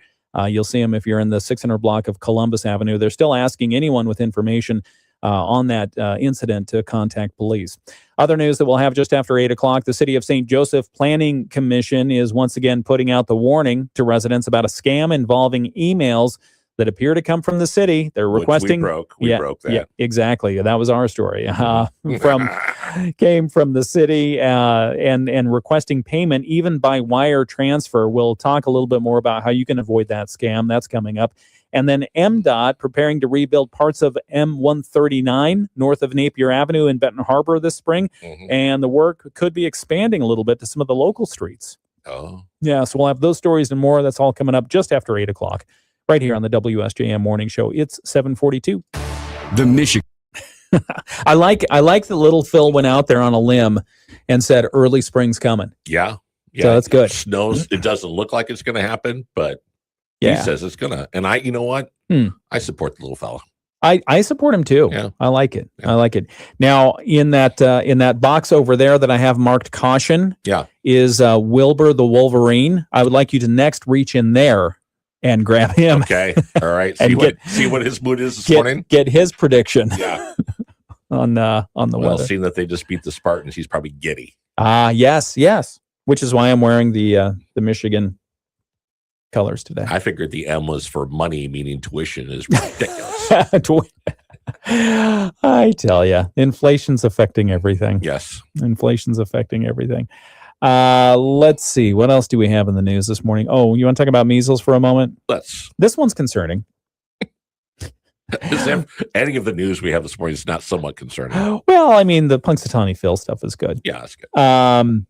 You'll see him if you're in the 600 block of Columbus Avenue. They're still asking anyone with information on that incident to contact police. Other news that we'll have just after 8 o'clock, the City of St. Joseph Planning Commission is once again putting out the warning to residents about a scam involving emails that appear to come from the city. They're requesting... We broke that. Yeah, exactly. That was our story. Came from the city and requesting payment even by wire transfer. We'll talk a little bit more about how you can avoid that scam. That's coming up. And then MDOT preparing to rebuild parts of M139 north of Napier Avenue in Benton Harbor this spring. And the work could be expanding a little bit to some of the local streets. Oh. Yeah, so we'll have those stories and more. That's all coming up just after 8 o'clock right here on the WSJM Morning Show. It's 7:42. The Michigan. I like that little Phil went out there on a limb and said early spring's coming. Yeah. So that's good. It snows. It doesn't look like it's going to happen, but he says it's gonna, and you know what? I support the little fella. I support him too. Yeah. I like it. Yeah. I like it. Now in that box over there that I have marked caution, is Wilbur the Wolverine. I would like you to next reach in there and grab him. Okay. All right. See what his mood is this morning. Get his prediction. Yeah. on the weather. Seeing that they just beat the Spartans, he's probably giddy. Yes. Which is why I'm wearing the Michigan colors today. I figured the M was for money, meaning tuition is ridiculous. I tell you, inflation's affecting everything. Yes. Inflation's affecting everything. Let's see. What else do we have in the news this morning? Oh, you want to talk about measles for a moment? This one's concerning. Any of the news we have this morning is not somewhat concerning. Well, I mean, the Punxsutawney Phil stuff is good. Yeah, that's good.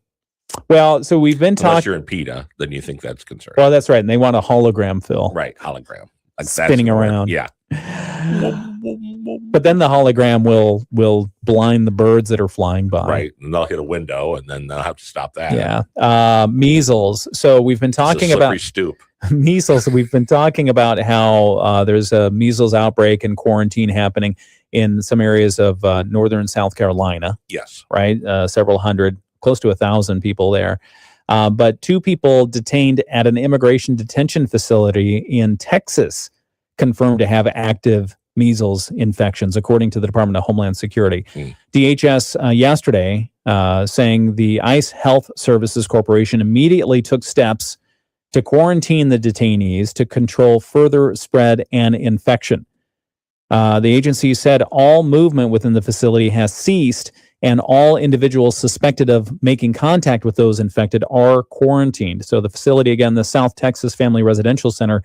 Well, so we've been talking. Unless you're in PETA, then you think that's concerning. Well, that's right. And they want a hologram Phil. Right, hologram. Like spinning around. Yeah. But then the hologram will blind the birds that are flying by. Right. And they'll hit a window and then they'll have to stop that. Yeah. Measles. So we've been talking about stoop. Measles. We've been talking about how there's a measles outbreak and quarantine happening in some areas of northern South Carolina. Yes. Right. Several hundred, close to 1,000 people there. But 2 people detained at an immigration detention facility in Texas confirmed to have active measles infections, according to the Department of Homeland Security. DHS yesterday saying the ICE Health Services Corporation immediately took steps to quarantine the detainees to control further spread and infection. The agency said all movement within the facility has ceased and all individuals suspected of making contact with those infected are quarantined. So the facility, again, the South Texas Family Residential Center,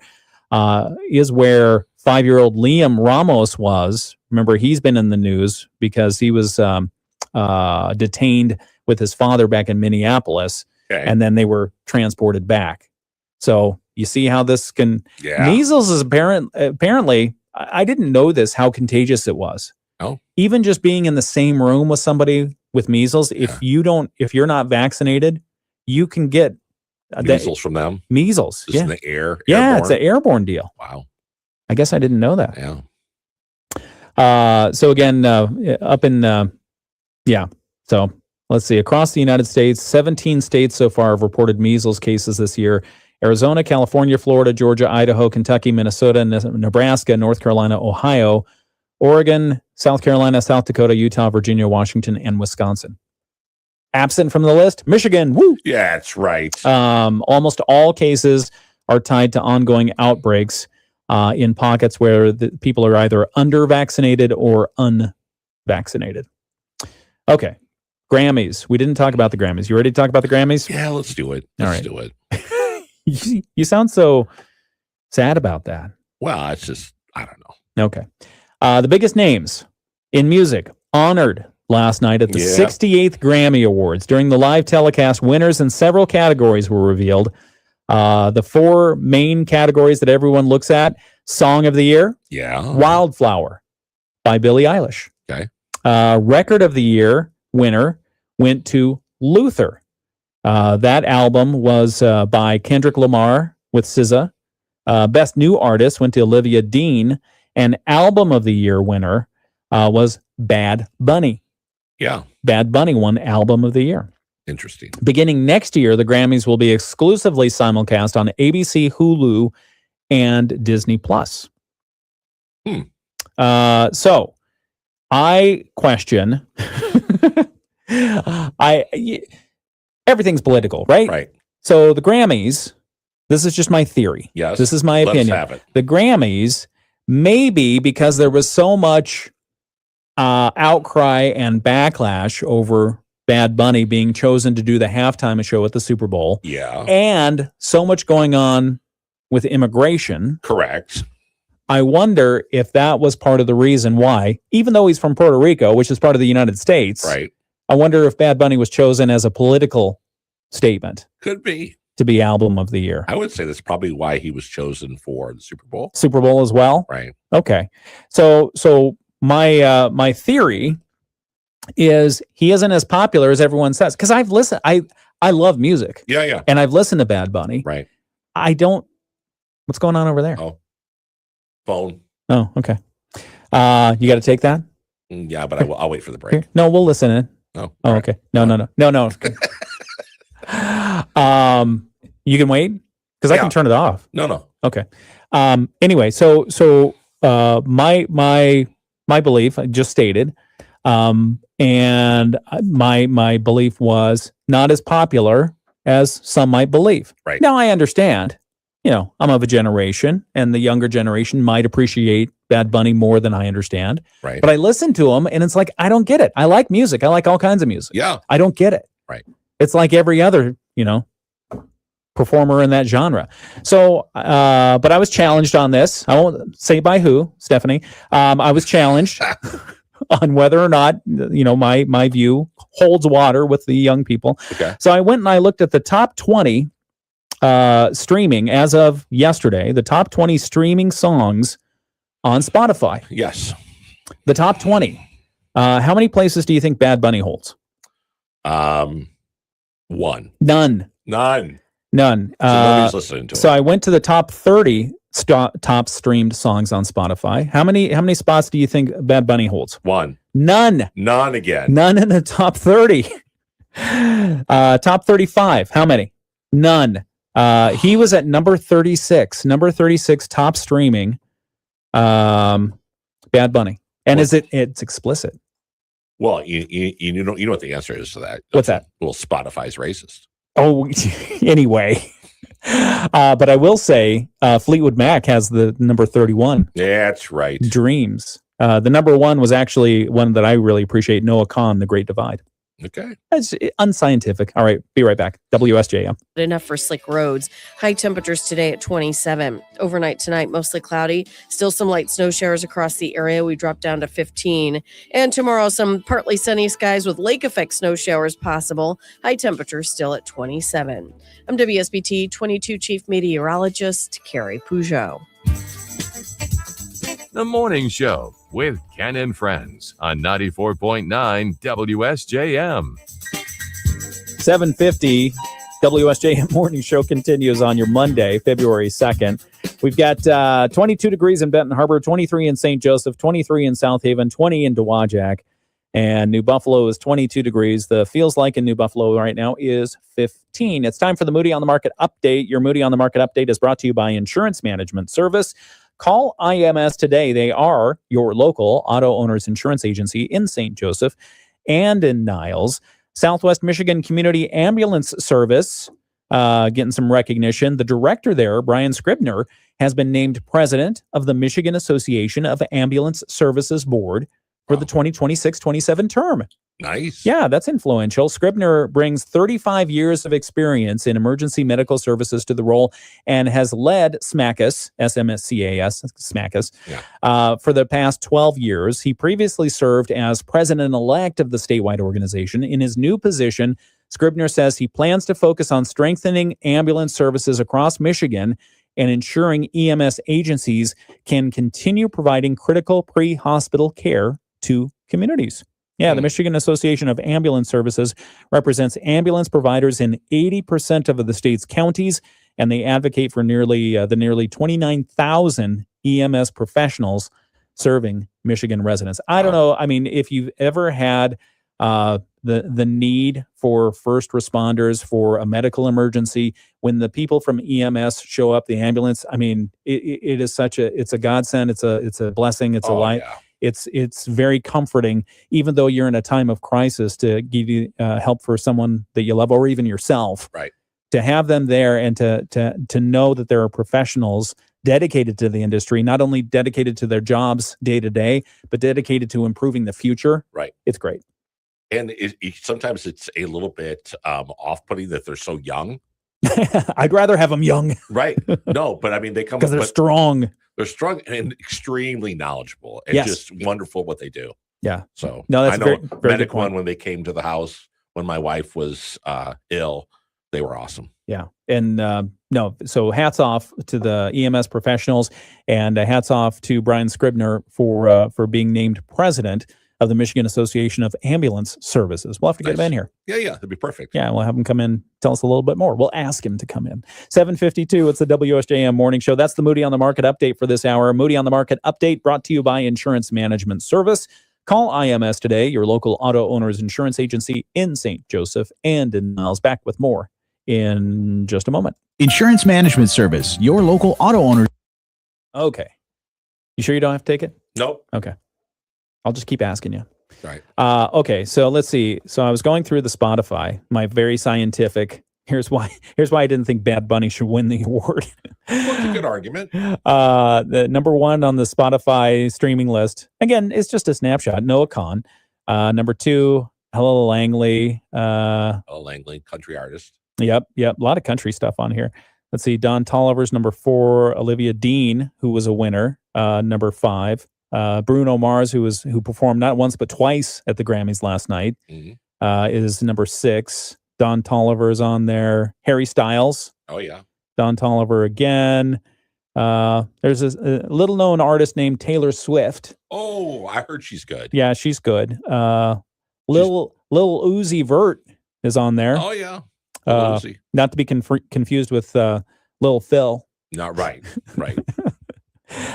is where 5-year-old Liam Ramos was. Remember, he's been in the news because he was detained with his father back in Minneapolis, and then they were transported back. So you see how this can... Measles is apparently, I didn't know this, how contagious it was. Oh. Even just being in the same room with somebody with measles, if you're not vaccinated, you can get measles from them. Measles, just in the air. Yeah, it's an airborne deal. Wow. I guess I didn't know that. Yeah. So again, up in So let's see. Across the United States, 17 states so far have reported measles cases this year. Arizona, California, Florida, Georgia, Idaho, Kentucky, Minnesota, Nebraska, North Carolina, Ohio, Oregon, South Carolina, South Dakota, Utah, Virginia, Washington, and Wisconsin. Absent from the list, Michigan. Woo! Yeah, that's right. Almost all cases are tied to ongoing outbreaks in pockets where the people are either under-vaccinated or unvaccinated. Okay. Grammys. We didn't talk about the Grammys. You ready to talk about the Grammys? Yeah, let's do it. Let's do it. You sound so sad about that. Well, it's just, I don't know. Okay. The biggest names in music honored last night at the 68th Grammy Awards. During the live telecast, winners in several categories were revealed. The 4 main categories that everyone looks at: Song of the Year, Wildflower by Billie Eilish. Okay. Record of the Year winner went to Luther. That album was by Kendrick Lamar with SZA. Best New Artist went to Olivia Dean. And Album of the Year winner was Bad Bunny. Yeah. Bad Bunny won Album of the Year. Interesting. Beginning next year, the Grammys will be exclusively simulcast on ABC, Hulu, and Disney+. So, I question... everything's political, right? Right. So, the Grammys, this is just my theory. Yes. This is my opinion. Let's have it. The Grammys... maybe because there was so much outcry and backlash over Bad Bunny being chosen to do the halftime show at the Super Bowl. Yeah. And so much going on with immigration. Correct. I wonder if that was part of the reason why, even though he's from Puerto Rico, which is part of the United States. Right. I wonder if Bad Bunny was chosen as a political statement. Could be. To be Album of the Year. I would say that's probably why he was chosen for the Super Bowl. Super Bowl as well? Right. Okay. So my theory is he isn't as popular as everyone says. Because I've listened, I love music. Yeah, yeah. And I've listened to Bad Bunny. Right. I don't, what's going on over there? Oh. Phone. Oh, okay. You got to take that? Yeah, but I'll wait for the break. Here. No, we'll listen in. Oh, right. Okay. No. You can wait because I can turn it off. No. Okay. Anyway, so my belief I just stated, and my belief was not as popular as some might believe. Right. Now I understand. I'm of a generation, and the younger generation might appreciate Bad Bunny more than I understand. Right. But I listen to him, and it's like I don't get it. I like music. I like all kinds of music. Yeah. I don't get it. Right. It's like every other, performer in that genre. So, but I was challenged on this. I won't say by who, Stephanie. I was challenged on whether or not, my view holds water with the young people. Okay. So I went and I looked at the top 20 streaming as of yesterday, the top 20 streaming songs on Spotify. Yes. The top 20. How many places do you think Bad Bunny holds? 1. None. So nobody's listening to it. So I went to the top 30 top streamed songs on Spotify. How many spots do you think Bad Bunny holds? 1. None. None again. None in the top 30. Top 35. How many? None. He was at number 36. Number 36 top streaming. Bad Bunny. And it's explicit. Well, you know what the answer is to that. What's that? Well, Spotify's racist. Oh, anyway. But I will say Fleetwood Mac has the number 31. Yeah, that's right. Dreams. The number 1 was actually one that I really appreciate, Noah Kahn, The Great Divide. Okay. That's unscientific. All right, be right back. WSJM. Enough for slick roads. High temperatures today at 27. Overnight tonight, mostly cloudy. Still some light snow showers across the area. We drop down to 15. And tomorrow, some partly sunny skies with lake effect snow showers possible. High temperatures still at 27. I'm WSBT 22 Chief Meteorologist Carrie Peugeot. The Morning Show with Ken and Friends on 94.9 WSJM. 7:50 WSJM Morning Show continues on your Monday, February 2nd. We've got 22 degrees in Benton Harbor, 23 in St. Joseph, 23 in South Haven, 20 in Dowagiac, and New Buffalo is 22 degrees. The feels like in New Buffalo right now is 15. It's time for the Moody on the Market update. Your Moody on the Market update is brought to you by Insurance Management Service. Call IMS today. They are your local auto owners insurance agency in St. Joseph and in Niles. Southwest Michigan Community Ambulance Service getting some recognition. The director there, Brian Scribner, has been named president of the Michigan Association of Ambulance Services Board for the 2026-27 term. Nice. Yeah, that's influential. Scribner brings 35 years of experience in emergency medical services to the role and has led SMACUS, S-M-S-C-A-S, SMACUS, for the past 12 years. He previously served as president-elect of the statewide organization. In his new position, Scribner says he plans to focus on strengthening ambulance services across Michigan and ensuring EMS agencies can continue providing critical pre-hospital care to communities. Yeah, the Michigan Association of Ambulance Services represents ambulance providers in 80% of the state's counties, and they advocate for nearly 29,000 EMS professionals serving Michigan residents. I don't know. I mean, if you've ever had the need for first responders for a medical emergency, when the people from EMS show up, the ambulance, I mean, it is it's a godsend. It's a blessing. It's a light. Yeah. It's very comforting, even though you're in a time of crisis, to give you help for someone that you love or even yourself. Right. To have them there and to know that there are professionals dedicated to the industry, not only dedicated to their jobs day to day, but dedicated to improving the future. Right. It's great. And sometimes it's a little bit off-putting that they're so young. I'd rather have them young. Right. No, but I mean, they come because they're strong. They're strong and extremely knowledgeable and just wonderful what they do. Yeah. So no, that's I know very, very Medic One, when they came to the house when my wife was ill, they were awesome. Yeah. And so hats off to the EMS professionals, and hats off to Brian Scribner for being named president of the Michigan Association of Ambulance Services. We'll have to get him in here. Yeah, that'd be perfect. Yeah, we'll have him come in, tell us a little bit more. We'll ask him to come in. 7:52, it's the WSJM Morning Show. That's the Moody on the Market update for this hour. Moody on the Market update brought to you by Insurance Management Service. Call IMS today, your local auto owner's insurance agency in St. Joseph and in Niles. Back with more in just a moment. Insurance Management Service, your local auto owner. Okay. You sure you don't have to take it? Nope. Okay. I'll just keep asking you. Right. Okay, so let's see. So I was going through the Spotify, my very scientific. Here's why I didn't think Bad Bunny should win the award. Well, it's a good argument. The number one on the Spotify streaming list, again, it's just a snapshot. Noah Kahn. Number two, Hello Langley. Hello Langley, country artist. Yep. A lot of country stuff on here. Let's see. Don Tolliver's number 4. Olivia Dean, who was a winner, number 5. Bruno Mars, who performed not once but twice at the Grammys last night, is number 6. Don Tolliver's on there. Harry Styles. Oh yeah. Don Tolliver again. There's a little known artist named Taylor Swift. Oh, I heard she's good. Yeah, she's good. Lil Uzi Vert is on there. Oh yeah. Uzi. Not to be confused with Lil Phil. Not right.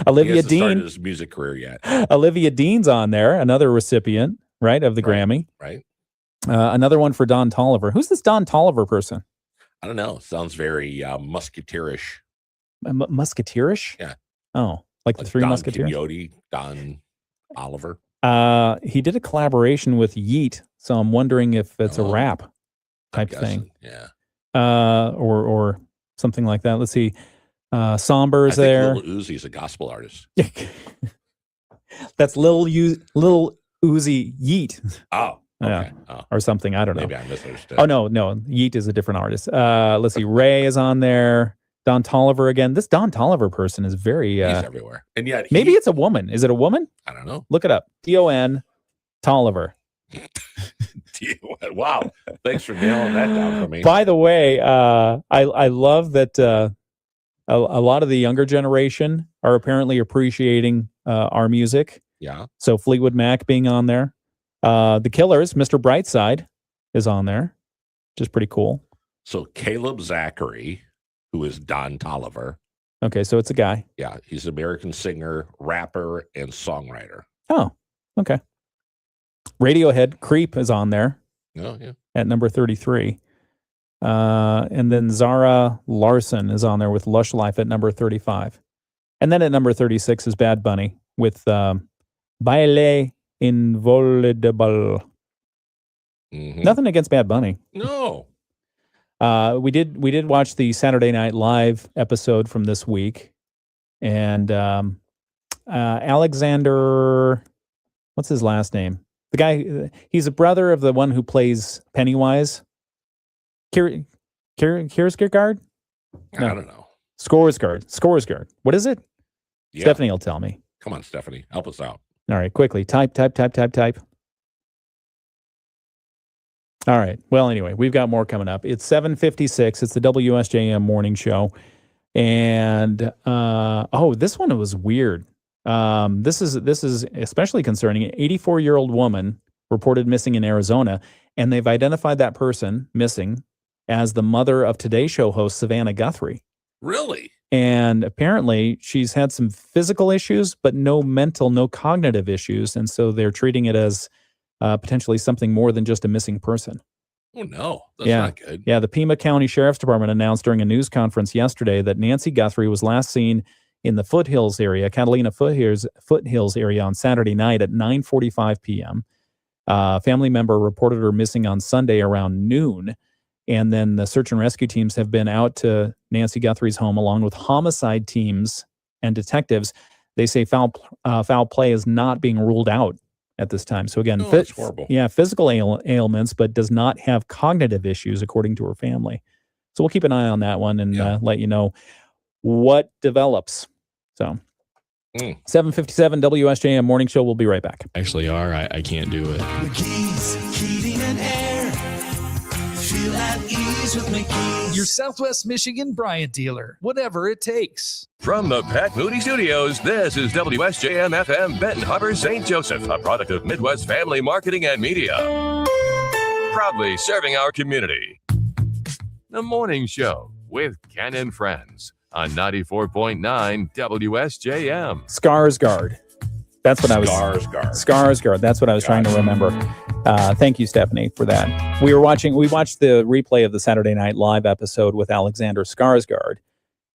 Olivia he hasn't Dean. started his music career yet. Olivia Dean's on there, another recipient, right, of the Grammy. Right. Another one for Don Tolliver. Who's this Don Tolliver person? I don't know. Sounds very musketeerish. Musketeerish? Yeah. Oh, like the Three Don Musketeers? Quixote, Don Oliver. He did a collaboration with Yeet, so I'm wondering if it's a rap type thing. Yeah. Or something like that. Let's see. Somber's I think there. Lil Uzi's a gospel artist. That's Lil Uzi Yeet. Oh. Okay. Oh. or something. I don't know. Maybe I misunderstood. Oh, no. Yeet is a different artist. Let's see. Ray is on there. Don Tolliver again. This Don Tolliver person is very... He's everywhere. And yet maybe it's a woman. Is it a woman? I don't know. Look it up. Don Tolliver. Wow. Thanks for nailing that down for me. By the way, I love that a lot of the younger generation are apparently appreciating our music. Yeah. So Fleetwood Mac being on there. The Killers, Mr. Brightside is on there, which is pretty cool. So Caleb Zachary, who is Don Tolliver. Okay, so it's a guy. Yeah, he's an American singer, rapper, and songwriter. Oh, okay. Radiohead, Creep is on there. Oh, yeah. At number 33. And then Zara Larson is on there with Lush Life at number 35. And then at number 36 is Bad Bunny with Baile Involidable. Mm-hmm. Nothing against Bad Bunny. No. We did watch the Saturday Night Live episode from this week. And Alexander, what's his last name? The guy, he's a brother of the one who plays Pennywise. Kiersgaard? No. I don't know. Scoresgaard. What is it? Yeah. Stephanie will tell me. Come on, Stephanie. Help us out. All right, quickly. Type. All right. Well, anyway, we've got more coming up. It's 7:56. It's the WSJM morning show. And, this one was weird. This is especially concerning. An 84-year-old woman reported missing in Arizona, and they've identified that person missing as the mother of Today Show host Savannah Guthrie. Really? And apparently she's had some physical issues, but no cognitive issues. And so they're treating it as potentially something more than just a missing person. Oh, no. That's not good. Yeah, the Pima County Sheriff's Department announced during a news conference yesterday that Nancy Guthrie was last seen in the Foothills area, Catalina Foothills area on Saturday night at 9:45 p.m. A family member reported her missing on Sunday around noon. And then the search and rescue teams have been out to Nancy Guthrie's home along with homicide teams and detectives. They say foul play is not being ruled out at this time. So again, that's horrible. Yeah, physical ailments, but does not have cognitive issues, according to her family. So we'll keep an eye on that one and let you know what develops. So 7:57 WSJM morning show. We'll be right back. Actually I can't do it. McKee's Heating and Air. Feel at ease with McKee's. Your Southwest Michigan Bryant dealer. Whatever it takes. From the Pat Moody Studios, this is WSJM FM Benton Harbor, St. Joseph, a product of Midwest Family Marketing and Media. Proudly serving our community. The Morning Show with Ken and Friends on 94.9 WSJM. Skarsgård. That's what I was. Skarsgård. That's what I was trying to remember. Thank you, Stephanie, for that. We watched the replay of the Saturday Night Live episode with Alexander Skarsgård.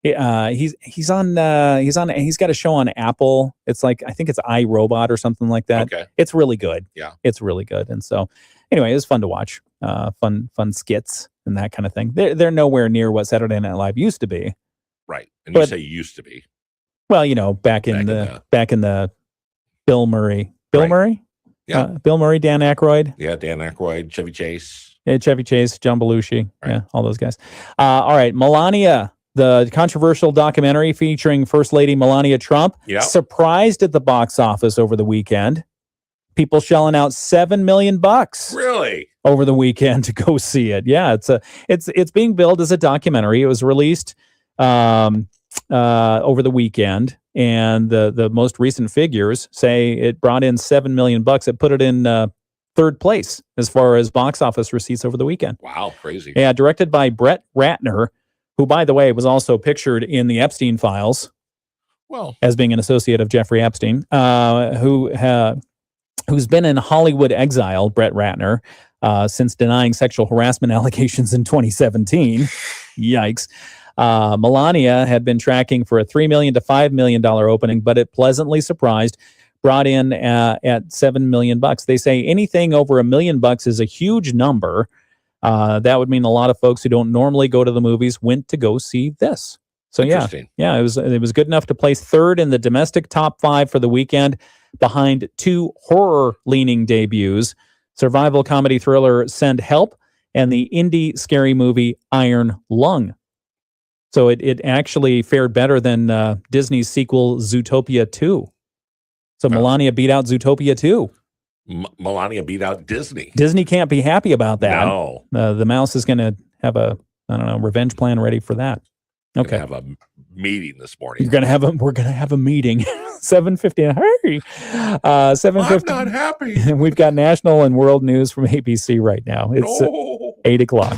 He's got a show on Apple. It's like, I think it's iRobot or something like that. Okay. It's really good. Yeah. It's really good. And so anyway, it was fun to watch. Fun skits and that kind of thing. They're nowhere near what Saturday Night Live used to be. Right. And you say used to be. Well, back in the Bill Murray. Bill Murray? Yeah. Bill Murray, Dan Aykroyd. Yeah, Dan Aykroyd, Chevy Chase. Yeah, Chevy Chase, John Belushi. Right. Yeah, all those guys. All right, Melania, the controversial documentary featuring First Lady Melania Trump, surprised at the box office over the weekend. People shelling out $7 million really over the weekend to go see it. Yeah, it's being billed as a documentary. It was released over the weekend, and the most recent figures say it brought in $7 million. It put it in third place as far as box office receipts over the weekend. Wow, crazy. Yeah, directed by Brett Ratner, who, by the way, was also pictured in the Epstein files. Well, as being an associate of Jeffrey Epstein, who's been in Hollywood exile, Brett Ratner, since denying sexual harassment allegations in 2017. Yikes. Melania had been tracking for a $3 million to $5 million opening, but it pleasantly surprised, brought in at $7 million. They say anything over $1 million is a huge number. That would mean a lot of folks who don't normally go to the movies went to go see this. So yeah, it was good enough to place third in the domestic top 5 for the weekend, behind 2 horror-leaning debuts. survival comedy thriller Send Help, and the indie scary movie Iron Lung. So it actually fared better than Disney's sequel Zootopia 2. So Melania beat out Zootopia 2. Melania beat out Disney. Disney can't be happy about that. No. The mouse is going to have a, revenge plan ready for that. Okay. Have a meeting this morning. We're going to have a meeting. 7:50. Hurry. 7:50. I'm not happy. We've got national and world news from ABC right now. It's 8 o'clock.